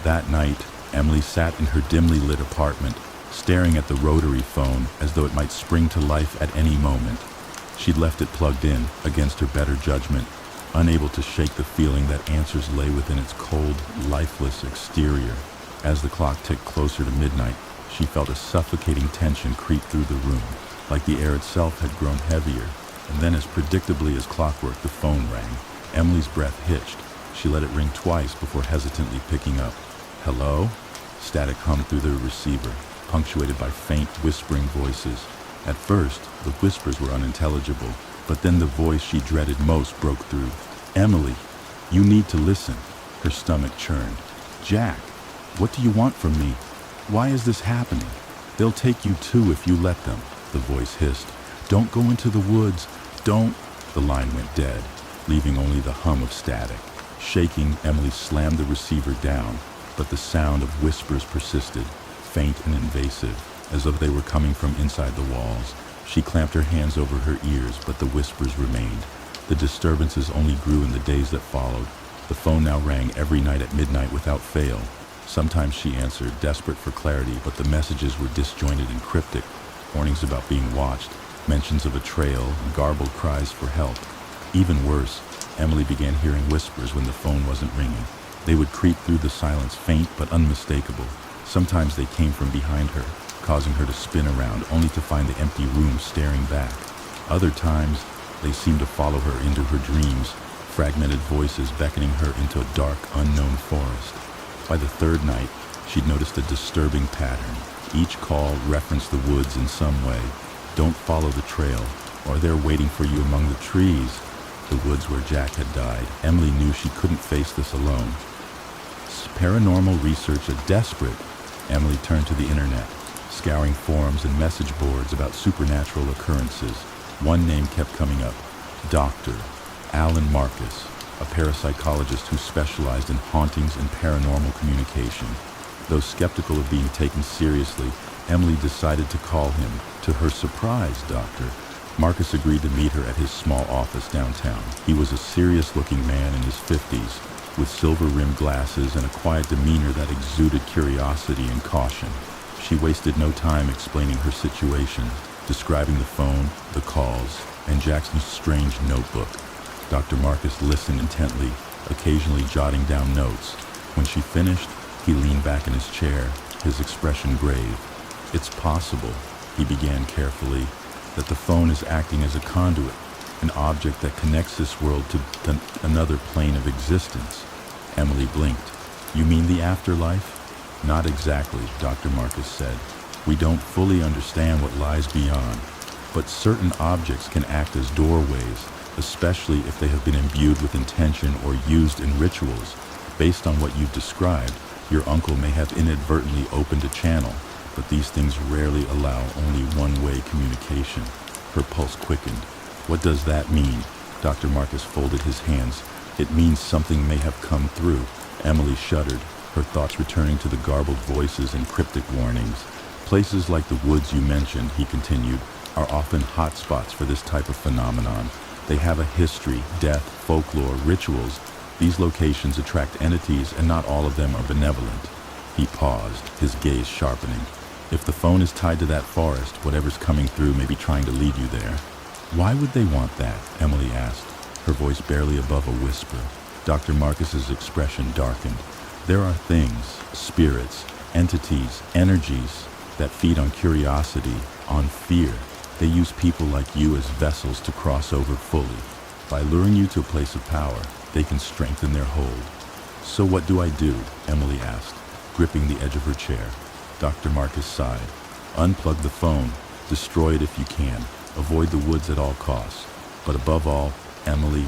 That night, Emily sat in her dimly lit apartment, staring at the rotary phone as though it might spring to life at any moment. She'd left it plugged in, against her better judgment, unable to shake the feeling that answers lay within its cold, lifeless exterior. As the clock ticked closer to midnight, she felt a suffocating tension creep through the room, like the air itself had grown heavier. And then, as predictably as clockwork, the phone rang. Emily's breath hitched. She let it ring twice before hesitantly picking up. Hello? Static hummed through the receiver, punctuated by faint, whispering voices. At first, the whispers were unintelligible, but then the voice she dreaded most broke through. Emily, you need to listen. Her stomach churned. Jack, what do you want from me? Why is this happening? They'll take you too if you let them, the voice hissed. Don't go into the woods. Don't. The line went dead, leaving only the hum of static. Shaking, Emily slammed the receiver down, but the sound of whispers persisted, faint and invasive, as though they were coming from inside the walls. She clamped her hands over her ears, but the whispers remained. The disturbances only grew in the days that followed. The phone now rang every night at midnight without fail. Sometimes she answered, desperate for clarity, but the messages were disjointed and cryptic. Warnings about being watched, mentions of a trail, and garbled cries for help. Even worse, Emily began hearing whispers when the phone wasn't ringing. They would creep through the silence, faint but unmistakable. Sometimes they came from behind her, causing her to spin around, only to find the empty room staring back. Other times, they seemed to follow her into her dreams, fragmented voices beckoning her into a dark, unknown forest. By the third night, she'd noticed a disturbing pattern. Each call referenced the woods in some way. Don't follow the trail, or they're waiting for you among the trees. The woods where Jack had died. Emily knew she couldn't face this alone. Paranormal researcher desperate. Emily turned to the internet, scouring forums and message boards about supernatural occurrences. One name kept coming up, Dr. Alan Marcus, a parapsychologist who specialized in hauntings and paranormal communication. Though skeptical of being taken seriously, Emily decided to call him. To her surprise, Dr. Marcus agreed to meet her at his small office downtown. He was a serious-looking man in his 50s, with silver-rimmed glasses and a quiet demeanor that exuded curiosity and caution. She wasted no time explaining her situation, describing the phone, the calls, and Jackson's strange notebook. Dr. Marcus listened intently, occasionally jotting down notes. When she finished, he leaned back in his chair, his expression grave. It's possible, he began carefully, that the phone is acting as a conduit, an object that connects this world to another plane of existence. Emily blinked. You mean the afterlife? Not exactly, Dr. Marcus said. We don't fully understand what lies beyond, but certain objects can act as doorways, especially if they have been imbued with intention or used in rituals. Based on what you've described, your uncle may have inadvertently opened a channel, but these things rarely allow only one-way communication. Her pulse quickened. What does that mean? Dr. Marcus folded his hands. It means something may have come through. Emily shuddered, her thoughts returning to the garbled voices and cryptic warnings. Places like the woods you mentioned, he continued, are often hotspots for this type of phenomenon. They have a history, death, folklore, rituals. These locations attract entities, and not all of them are benevolent. He paused, his gaze sharpening. If the phone is tied to that forest, whatever's coming through may be trying to lead you there. Why would they want that? Emily asked, her voice barely above a whisper. Dr. Marcus's expression darkened. There are things, spirits, entities, energies that feed on curiosity, on fear. They use people like you as vessels to cross over fully. By luring you to a place of power, they can strengthen their hold. So what do I do? Emily asked, gripping the edge of her chair. Dr. Marcus sighed. Unplug the phone. Destroy it if you can. Avoid the woods at all costs. But above all, Emily,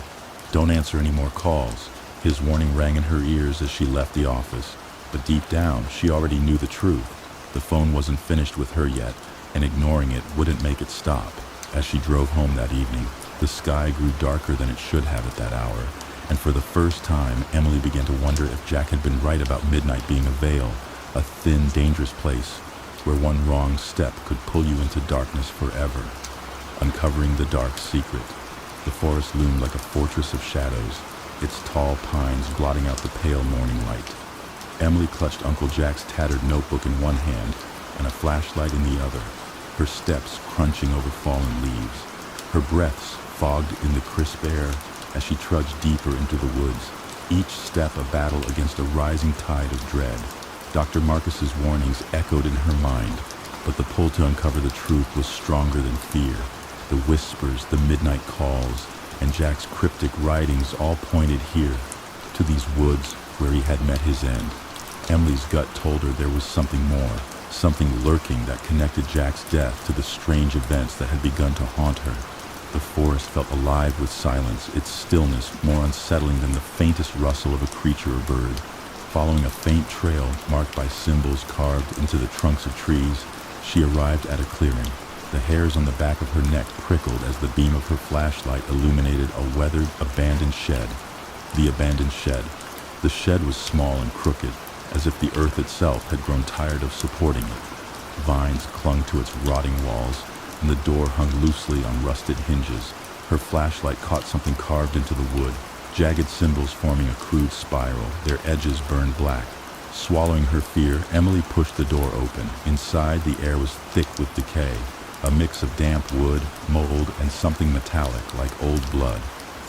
don't answer any more calls. His warning rang in her ears as she left the office. But deep down, she already knew the truth. The phone wasn't finished with her yet, and ignoring it wouldn't make it stop. As she drove home that evening, The sky grew darker than it should have at that hour, and for the first time, Emily began to wonder if Jack had been right about midnight being a veil, a thin, dangerous place where one wrong step could pull you into darkness forever. Uncovering the dark secret, the forest loomed like a fortress of shadows, its tall pines blotting out the pale morning light. Emily clutched Uncle Jack's tattered notebook in one hand and a flashlight in the other, her steps crunching over fallen leaves, her breaths fogged in the crisp air as she trudged deeper into the woods, each step a battle against a rising tide of dread. Dr. Marcus's warnings echoed in her mind, but the pull to uncover the truth was stronger than fear. The whispers, the midnight calls, and Jack's cryptic writings all pointed here, to these woods where he had met his end. Emily's gut told her there was something more, something lurking that connected Jack's death to the strange events that had begun to haunt her. The forest felt alive with silence, its stillness more unsettling than the faintest rustle of a creature or bird. Following a faint trail marked by symbols carved into the trunks of trees, she arrived at a clearing. The hairs on the back of her neck prickled as the beam of her flashlight illuminated a weathered, abandoned shed. The abandoned shed. The shed was small and crooked, as if the earth itself had grown tired of supporting it. Vines clung to its rotting walls, and the door hung loosely on rusted hinges. Her flashlight caught something carved into the wood, jagged symbols forming a crude spiral, their edges burned black. Swallowing her fear, Emily pushed the door open. Inside, the air was thick with decay, a mix of damp wood, mold, and something metallic like old blood.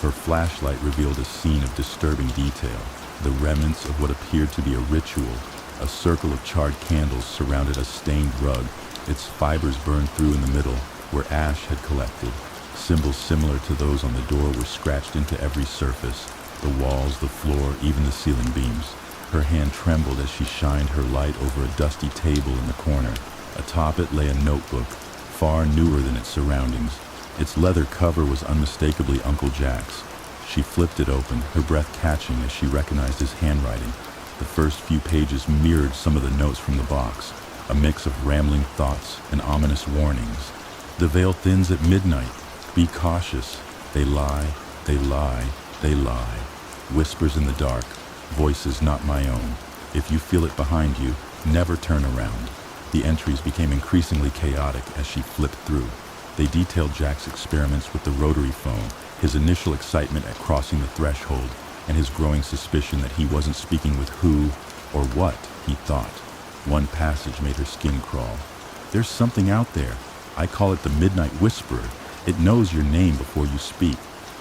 Her flashlight revealed a scene of disturbing detail, the remnants of what appeared to be a ritual. A circle of charred candles surrounded a stained rug, its fibers burned through in the middle, where ash had collected. Symbols similar to those on the door were scratched into every surface, the walls, the floor, even the ceiling beams. Her hand trembled as she shined her light over a dusty table in the corner. Atop it lay a notebook, far newer than its surroundings. Its leather cover was unmistakably Uncle Jack's. She flipped it open, her breath catching as she recognized his handwriting. The first few pages mirrored some of the notes from the box, a mix of rambling thoughts and ominous warnings. The veil thins at midnight. Be cautious. They lie, they lie, they lie. Whispers in the dark, voices not my own. If you feel it behind you, never turn around. The entries became increasingly chaotic as she flipped through. They detailed Jack's experiments with the rotary phone, his initial excitement at crossing the threshold, and his growing suspicion that he wasn't speaking with who or what he thought. One passage made her skin crawl. There's something out there. I call it the midnight whisperer. It knows your name before you speak.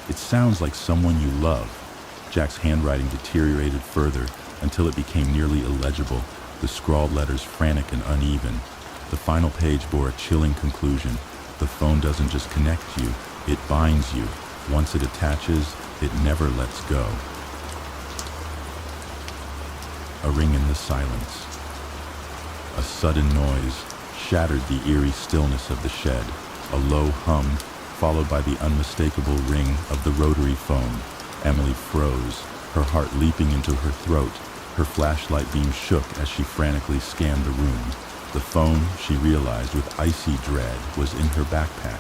It sounds like someone you love. Jack's handwriting deteriorated further until it became nearly illegible, the scrawled letters frantic and uneven. The final page bore a chilling conclusion. The phone doesn't just connect you, it binds you. Once it attaches, it never lets go. A ring in the silence. A sudden noise shattered the eerie stillness of the shed, a low hum followed by the unmistakable ring of the rotary phone. Emily froze, her heart leaping into her throat. Her flashlight beam shook as she frantically scanned the room. The phone, she realized with icy dread, was in her backpack.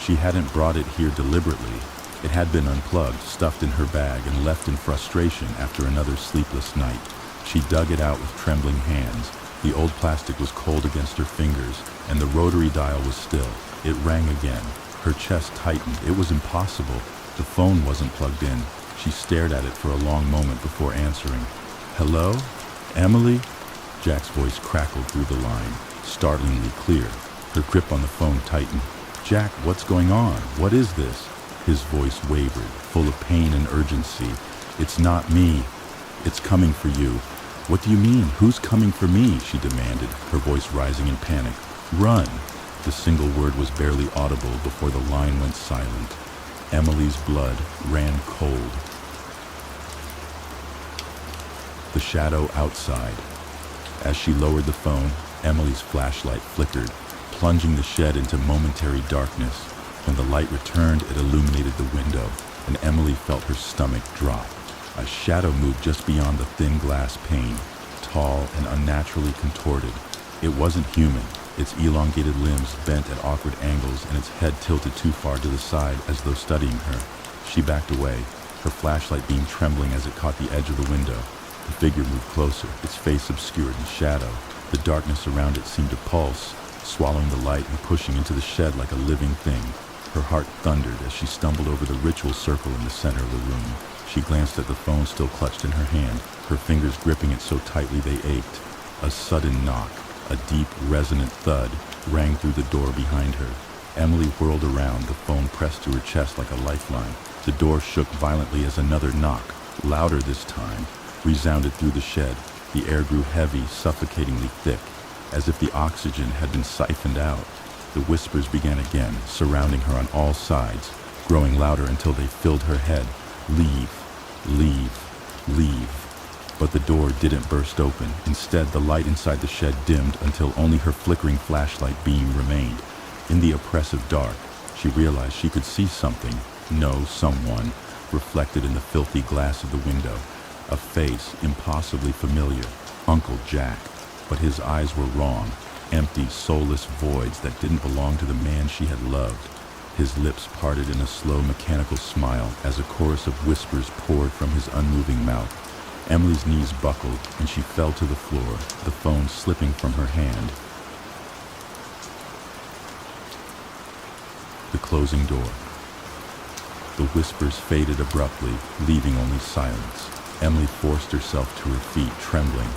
She hadn't brought it here deliberately. It had been unplugged, stuffed in her bag, and left in frustration after another sleepless night. She dug it out with trembling hands. The old plastic was cold against her fingers, and the rotary dial was still. It rang again. Her chest tightened. It was impossible. The phone wasn't plugged in. She stared at it for a long moment before answering. Hello? Emily? Jack's voice crackled through the line, startlingly clear. Her grip on the phone tightened. Jack, what's going on? What is this? His voice wavered, full of pain and urgency. It's not me. It's coming for you. What do you mean? Who's coming for me? She demanded, her voice rising in panic. Run! The single word was barely audible before the line went silent. Emily's blood ran cold. The shadow outside. As she lowered the phone, Emily's flashlight flickered, plunging the shed into momentary darkness. When the light returned, it illuminated the window, and Emily felt her stomach drop. A shadow moved just beyond the thin glass pane, tall and unnaturally contorted. It wasn't human, its elongated limbs bent at awkward angles and its head tilted too far to the side as though studying her. She backed away, her flashlight beam trembling as it caught the edge of the window. The figure moved closer, its face obscured in shadow. The darkness around it seemed to pulse, swallowing the light and pushing into the shed like a living thing. Her heart thundered as she stumbled over the ritual circle in the center of the room. She glanced at the phone still clutched in her hand, her fingers gripping it so tightly they ached. A sudden knock, a deep, resonant thud, rang through the door behind her. Emily whirled around, the phone pressed to her chest like a lifeline. The door shook violently as another knock, louder this time, resounded through the shed. The air grew heavy, suffocatingly thick, as if the oxygen had been siphoned out. The whispers began again, surrounding her on all sides, growing louder until they filled her head. Leave, leave, leave. But the door didn't burst open. Instead, the light inside the shed dimmed until only her flickering flashlight beam remained. In the oppressive dark, she realized she could see something, no, someone, reflected in the filthy glass of the window. A face impossibly familiar, Uncle Jack. But his eyes were wrong, empty, soulless voids that didn't belong to the man she had loved. His lips parted in a slow, mechanical smile as a chorus of whispers poured from his unmoving mouth. Emily's knees buckled, and she fell to the floor, the phone slipping from her hand. The closing door. The whispers faded abruptly, leaving only silence. Emily forced herself to her feet, trembling.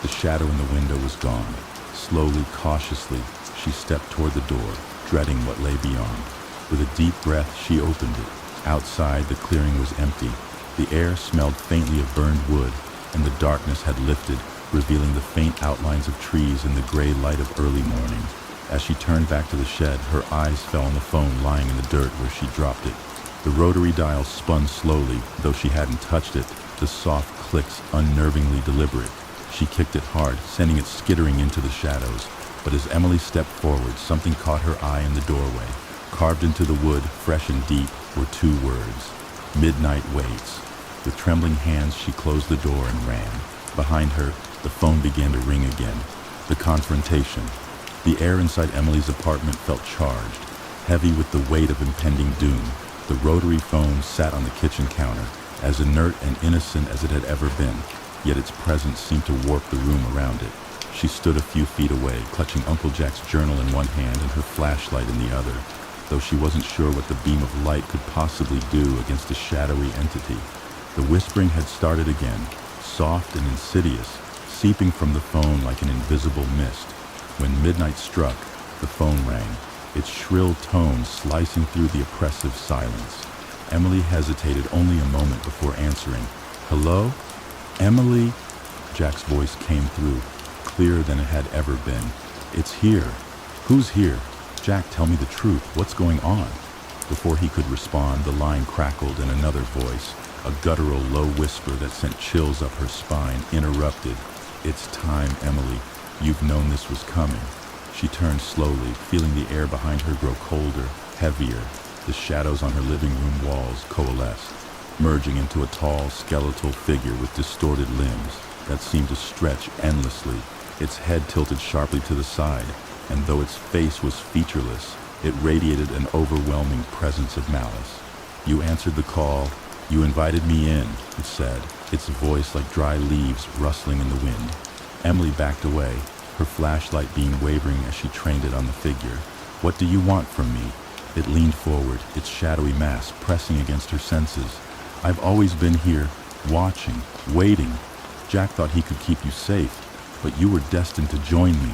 The shadow in the window was gone. Slowly, cautiously, she stepped toward the door, dreading what lay beyond. With a deep breath, she opened it. Outside, the clearing was empty. The air smelled faintly of burned wood, and the darkness had lifted, revealing the faint outlines of trees in the gray light of early morning. As she turned back to the shed, her eyes fell on the phone lying in the dirt where she dropped it. The rotary dial spun slowly, though she hadn't touched it, the soft clicks unnervingly deliberate. She kicked it hard, sending it skittering into the shadows. But as Emily stepped forward, something caught her eye in the doorway. Carved into the wood, fresh and deep, were two words: Midnight Waits. With trembling hands, she closed the door and ran. Behind her, the phone began to ring again. The confrontation. The air inside Emily's apartment felt charged, heavy with the weight of impending doom. The rotary phone sat on the kitchen counter, as inert and innocent as it had ever been, yet its presence seemed to warp the room around it. She stood a few feet away, clutching Uncle Jack's journal in one hand and her flashlight in the other, though she wasn't sure what the beam of light could possibly do against a shadowy entity. The whispering had started again, soft and insidious, seeping from the phone like an invisible mist. When midnight struck, the phone rang, its shrill tones slicing through the oppressive silence. Emily hesitated only a moment before answering. "Hello? Emily?" Jack's voice came through, clearer than it had ever been. "It's here. Who's here? Jack, tell me the truth. What's going on?" Before he could respond, the line crackled and another voice, a guttural low whisper that sent chills up her spine, interrupted. "It's time, Emily. You've known this was coming." She turned slowly, feeling the air behind her grow colder, heavier. The shadows on her living room walls coalesced, merging into a tall, skeletal figure with distorted limbs that seemed to stretch endlessly. Its head tilted sharply to the side, and though its face was featureless, it radiated an overwhelming presence of malice. "You answered the call. You invited me in," it said, its voice like dry leaves rustling in the wind. Emily backed away, her flashlight beam wavering as she trained it on the figure. "What do you want from me?" It leaned forward, its shadowy mass pressing against her senses. "I've always been here, watching, waiting. Jack thought he could keep you safe, but you were destined to join me."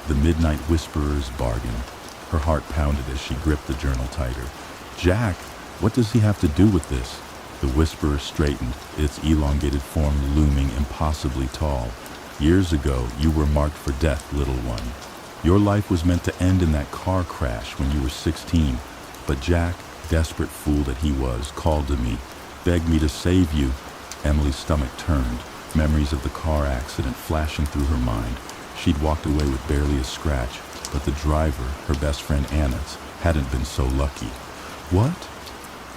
The midnight whisperer's bargain. Her heart pounded as she gripped the journal tighter. "Jack? What does he have to do with this?" The whisperer straightened, its elongated form looming impossibly tall. "Years ago, you were marked for death, little one. Your life was meant to end in that car crash when you were 16. But Jack, desperate fool that he was, called to me, begged me to save you." Emily's stomach turned, memories of the car accident flashing through her mind. She'd walked away with barely a scratch, but the driver, her best friend Anna's, hadn't been so lucky. "What?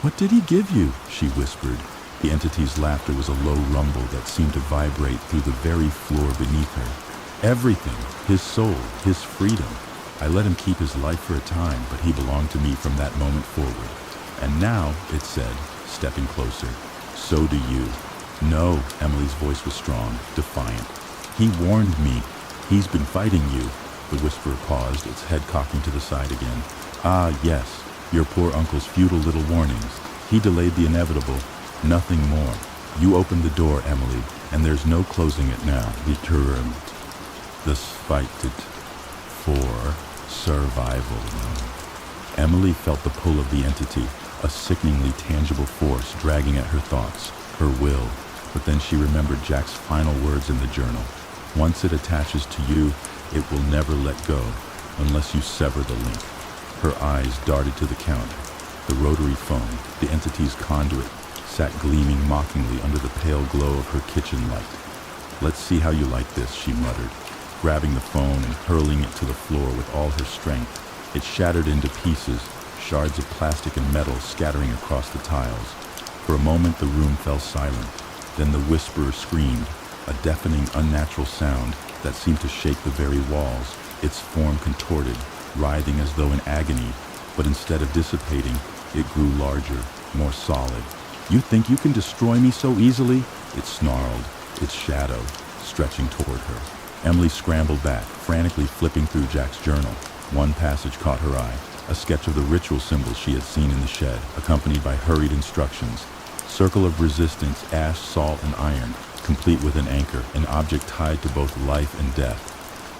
What did he give you?" she whispered. The entity's laughter was a low rumble that seemed to vibrate through the very floor beneath her. Everything, his soul, his freedom. I let him keep his life for a time, but he belonged to me from that moment forward. And now, it said, stepping closer, so do you. No, Emily's voice was strong, defiant. He warned me. He's been fighting you. The whisperer paused, its head cocking to the side again. Ah, yes, your poor uncle's futile little warnings. He delayed the inevitable, nothing more. You opened the door, Emily, and there's no closing it now. Determined. Thus fighted for survival. Emily felt the pull of the entity, a sickeningly tangible force dragging at her thoughts, her will. But then she remembered Jack's final words in the journal. Once it attaches to you, it will never let go, unless you sever the link. Her eyes darted to the counter. The rotary phone, the entity's conduit, sat gleaming mockingly under the pale glow of her kitchen light. Let's see how you like this, she muttered, grabbing the phone and hurling it to the floor with all her strength. It shattered into pieces, shards of plastic and metal scattering across the tiles. For a moment the room fell silent. Then the whisperer screamed, a deafening, unnatural sound that seemed to shake the very walls, its form contorted, writhing as though in agony, but instead of dissipating, it grew larger, more solid. You think you can destroy me so easily? It snarled, its shadow stretching toward her. Emily scrambled back, frantically flipping through Jack's journal. One passage caught her eye, a sketch of the ritual symbols she had seen in the shed, accompanied by hurried instructions. Circle of resistance, ash, salt, and iron, complete with an anchor, an object tied to both life and death.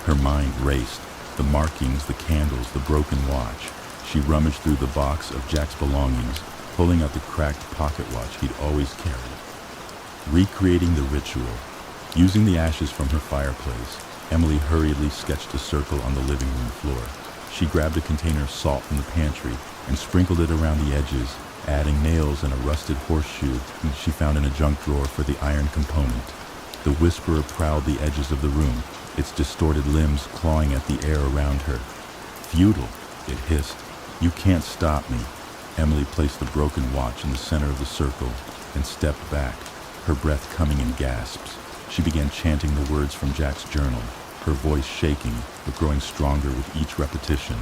Her mind raced, the markings, the candles, the broken watch. She rummaged through the box of Jack's belongings, pulling out the cracked pocket watch he'd always carried. Recreating the ritual. Using the ashes from her fireplace, Emily hurriedly sketched a circle on the living room floor. She grabbed a container of salt from the pantry and sprinkled it around the edges, adding nails and a rusted horseshoe she found in a junk drawer for the iron component. The whisperer prowled the edges of the room, its distorted limbs clawing at the air around her. Futile, it hissed. You can't stop me. Emily placed the broken watch in the center of the circle and stepped back, her breath coming in gasps. She began chanting the words from Jack's journal, her voice shaking but growing stronger with each repetition.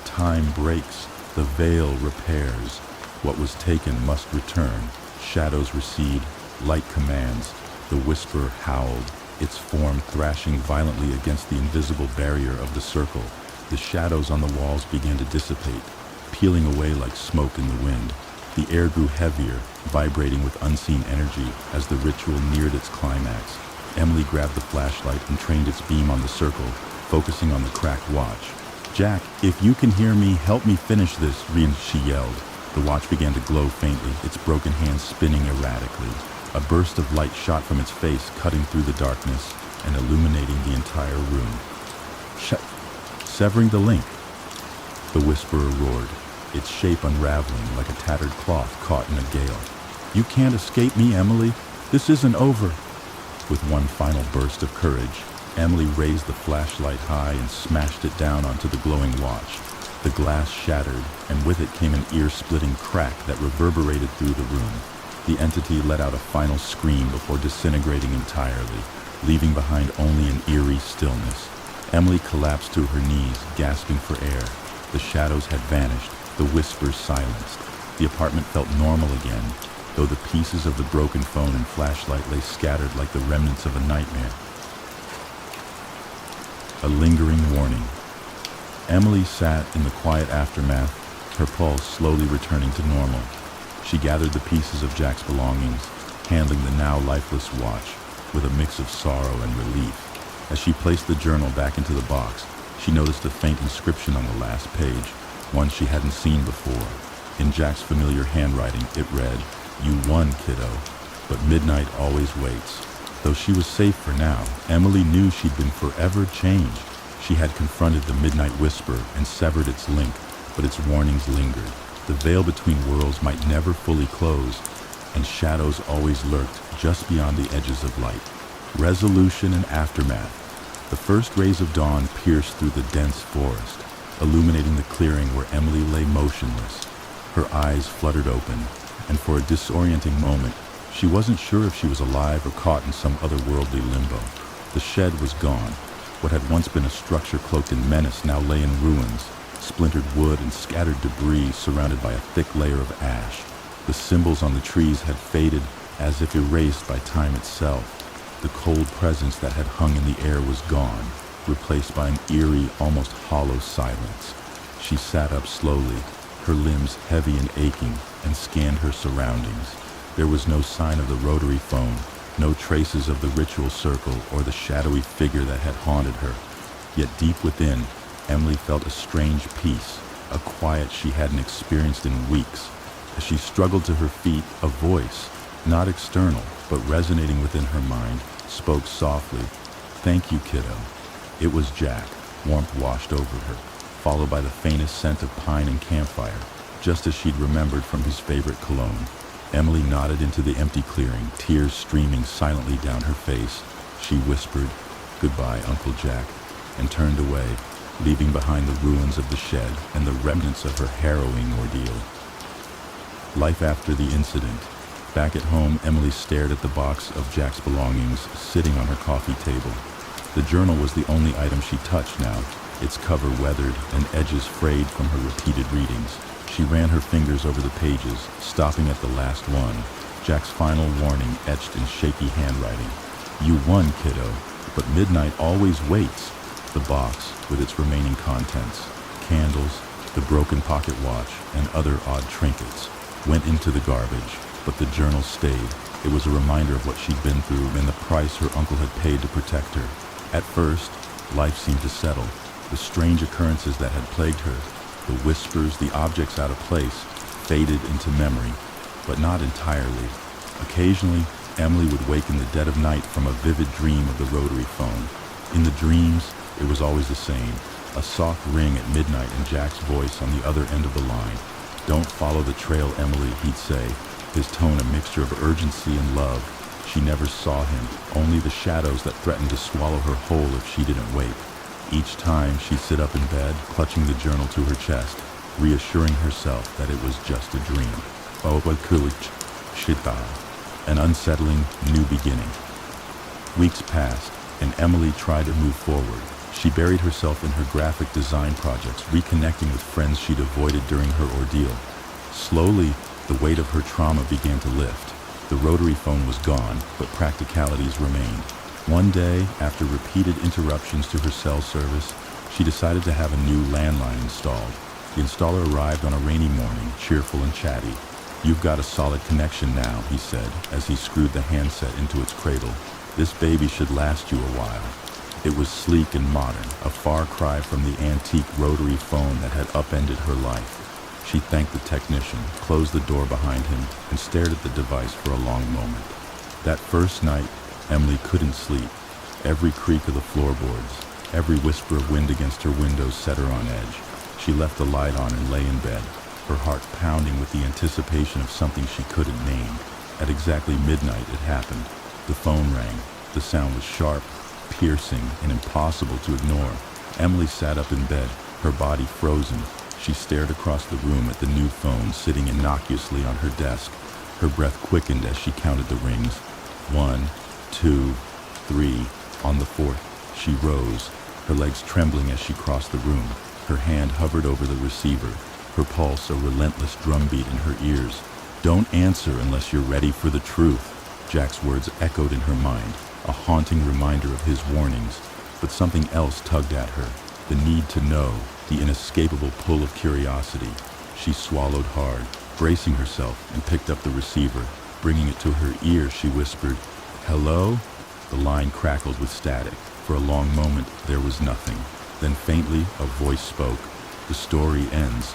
Time breaks, the veil repairs. What was taken must return. Shadows recede, light commands. The whisper howled, its form thrashing violently against the invisible barrier of the circle. The shadows on the walls began to dissipate, peeling away like smoke in the wind. The air grew heavier, vibrating with unseen energy as the ritual neared its climax. Emily grabbed the flashlight and trained its beam on the circle, focusing on the cracked watch. Jack, if you can hear me, help me finish this, she yelled. The watch began to glow faintly, its broken hands spinning erratically. A burst of light shot from its face, cutting through the darkness and illuminating the entire room. Severing the link. The whisperer roared, its shape unraveling like a tattered cloth caught in a gale. You can't escape me, Emily. This isn't over. With one final burst of courage, Emily raised the flashlight high and smashed it down onto the glowing watch. The glass shattered, and with it came an ear-splitting crack that reverberated through the room. The entity let out a final scream before disintegrating entirely, leaving behind only an eerie stillness. Emily collapsed to her knees, gasping for air. The shadows had vanished, the whispers silenced. The apartment felt normal again, though the pieces of the broken phone and flashlight lay scattered like the remnants of a nightmare. A lingering warning. Emily sat in the quiet aftermath, her pulse slowly returning to normal. She gathered the pieces of Jack's belongings, handling the now lifeless watch with a mix of sorrow and relief. As she placed the journal back into the box, she noticed a faint inscription on the last page, one she hadn't seen before. In Jack's familiar handwriting, it read, "You won, kiddo, but midnight always waits." Though she was safe for now, Emily knew she'd been forever changed. She had confronted the midnight whisper and severed its link, but its warnings lingered. The veil between worlds might never fully close, and shadows always lurked just beyond the edges of light. Resolution and aftermath. The first rays of dawn pierced through the dense forest, illuminating the clearing where Emily lay motionless. Her eyes fluttered open, and for a disorienting moment, she wasn't sure if she was alive or caught in some otherworldly limbo. The shed was gone, What had once been a structure cloaked in menace now lay in ruins, splintered wood and scattered debris surrounded by a thick layer of ash. The symbols on the trees had faded as if erased by time itself. The cold presence that had hung in the air was gone, replaced by an eerie, almost hollow silence. She sat up slowly, her limbs heavy and aching, and scanned her surroundings. There was no sign of the rotary phone, no traces of the ritual circle or the shadowy figure that had haunted her. Yet deep within, Emily felt a strange peace, a quiet she hadn't experienced in weeks. As she struggled to her feet, a voice, not external, but resonating within her mind, spoke softly, "Thank you, kiddo." It was Jack. Warmth washed over her, followed by the faintest scent of pine and campfire, just as she'd remembered from his favorite cologne. Emily nodded into the empty clearing, tears streaming silently down her face. She whispered, "Goodbye, Uncle Jack," and turned away, leaving behind the ruins of the shed and the remnants of her harrowing ordeal. Life after the incident. Back at home, Emily stared at the box of Jack's belongings sitting on her coffee table. The journal was the only item she touched now, its cover weathered and edges frayed from her repeated readings. She ran her fingers over the pages, stopping at the last one, Jack's final warning etched in shaky handwriting. "You won, kiddo, but midnight always waits." The box, with its remaining contents, candles, the broken pocket watch, and other odd trinkets, went into the garbage, but the journal stayed. It was a reminder of what she'd been through and the price her uncle had paid to protect her. At first, life seemed to settle. The strange occurrences that had plagued her, the whispers, the objects out of place, faded into memory, but not entirely. Occasionally, Emily would wake in the dead of night from a vivid dream of the rotary phone. In the dreams, it was always the same, a soft ring at midnight and Jack's voice on the other end of the line. "Don't follow the trail, Emily," he'd say, his tone a mixture of urgency and love. She never saw him, only the shadows that threatened to swallow her whole if she didn't wake. Each time she'd sit up in bed, clutching the journal to her chest, reassuring herself that it was just a dream. An unsettling new beginning. Weeks passed, and Emily tried to move forward. She buried herself in her graphic design projects, reconnecting with friends she'd avoided during her ordeal. Slowly, the weight of her trauma began to lift. The rotary phone was gone, but practicalities remained. One day, after repeated interruptions to her cell service, she decided to have a new landline installed. The installer arrived on a rainy morning, cheerful and chatty. "You've got a solid connection now," he said, as he screwed the handset into its cradle. "This baby should last you a while." It was sleek and modern, a far cry from the antique rotary phone that had upended her life. She thanked the technician, closed the door behind him, and stared at the device for a long moment. That first night, Emily couldn't sleep. Every creak of the floorboards, every whisper of wind against her windows set her on edge. She left the light on and lay in bed, her heart pounding with the anticipation of something she couldn't name. At exactly midnight, it happened. The phone rang. The sound was sharp, piercing, and impossible to ignore. Emily sat up in bed, her body frozen. She stared across the room at the new phone sitting innocuously on her desk. Her breath quickened as she counted the rings. 1, 2, 3. On the fourth, she rose, her legs trembling as she crossed the room. Her hand hovered over the receiver, her pulse a relentless drumbeat in her ears. "Don't answer unless you're ready for the truth." Jack's words echoed in her mind, a haunting reminder of his warnings. But something else tugged at her, the need to know, the inescapable pull of curiosity. She swallowed hard, bracing herself, and picked up the receiver. Bringing it to her ear, she whispered, "Hello?" The line crackled with static. For a long moment, there was nothing. Then faintly, a voice spoke. "The story ends.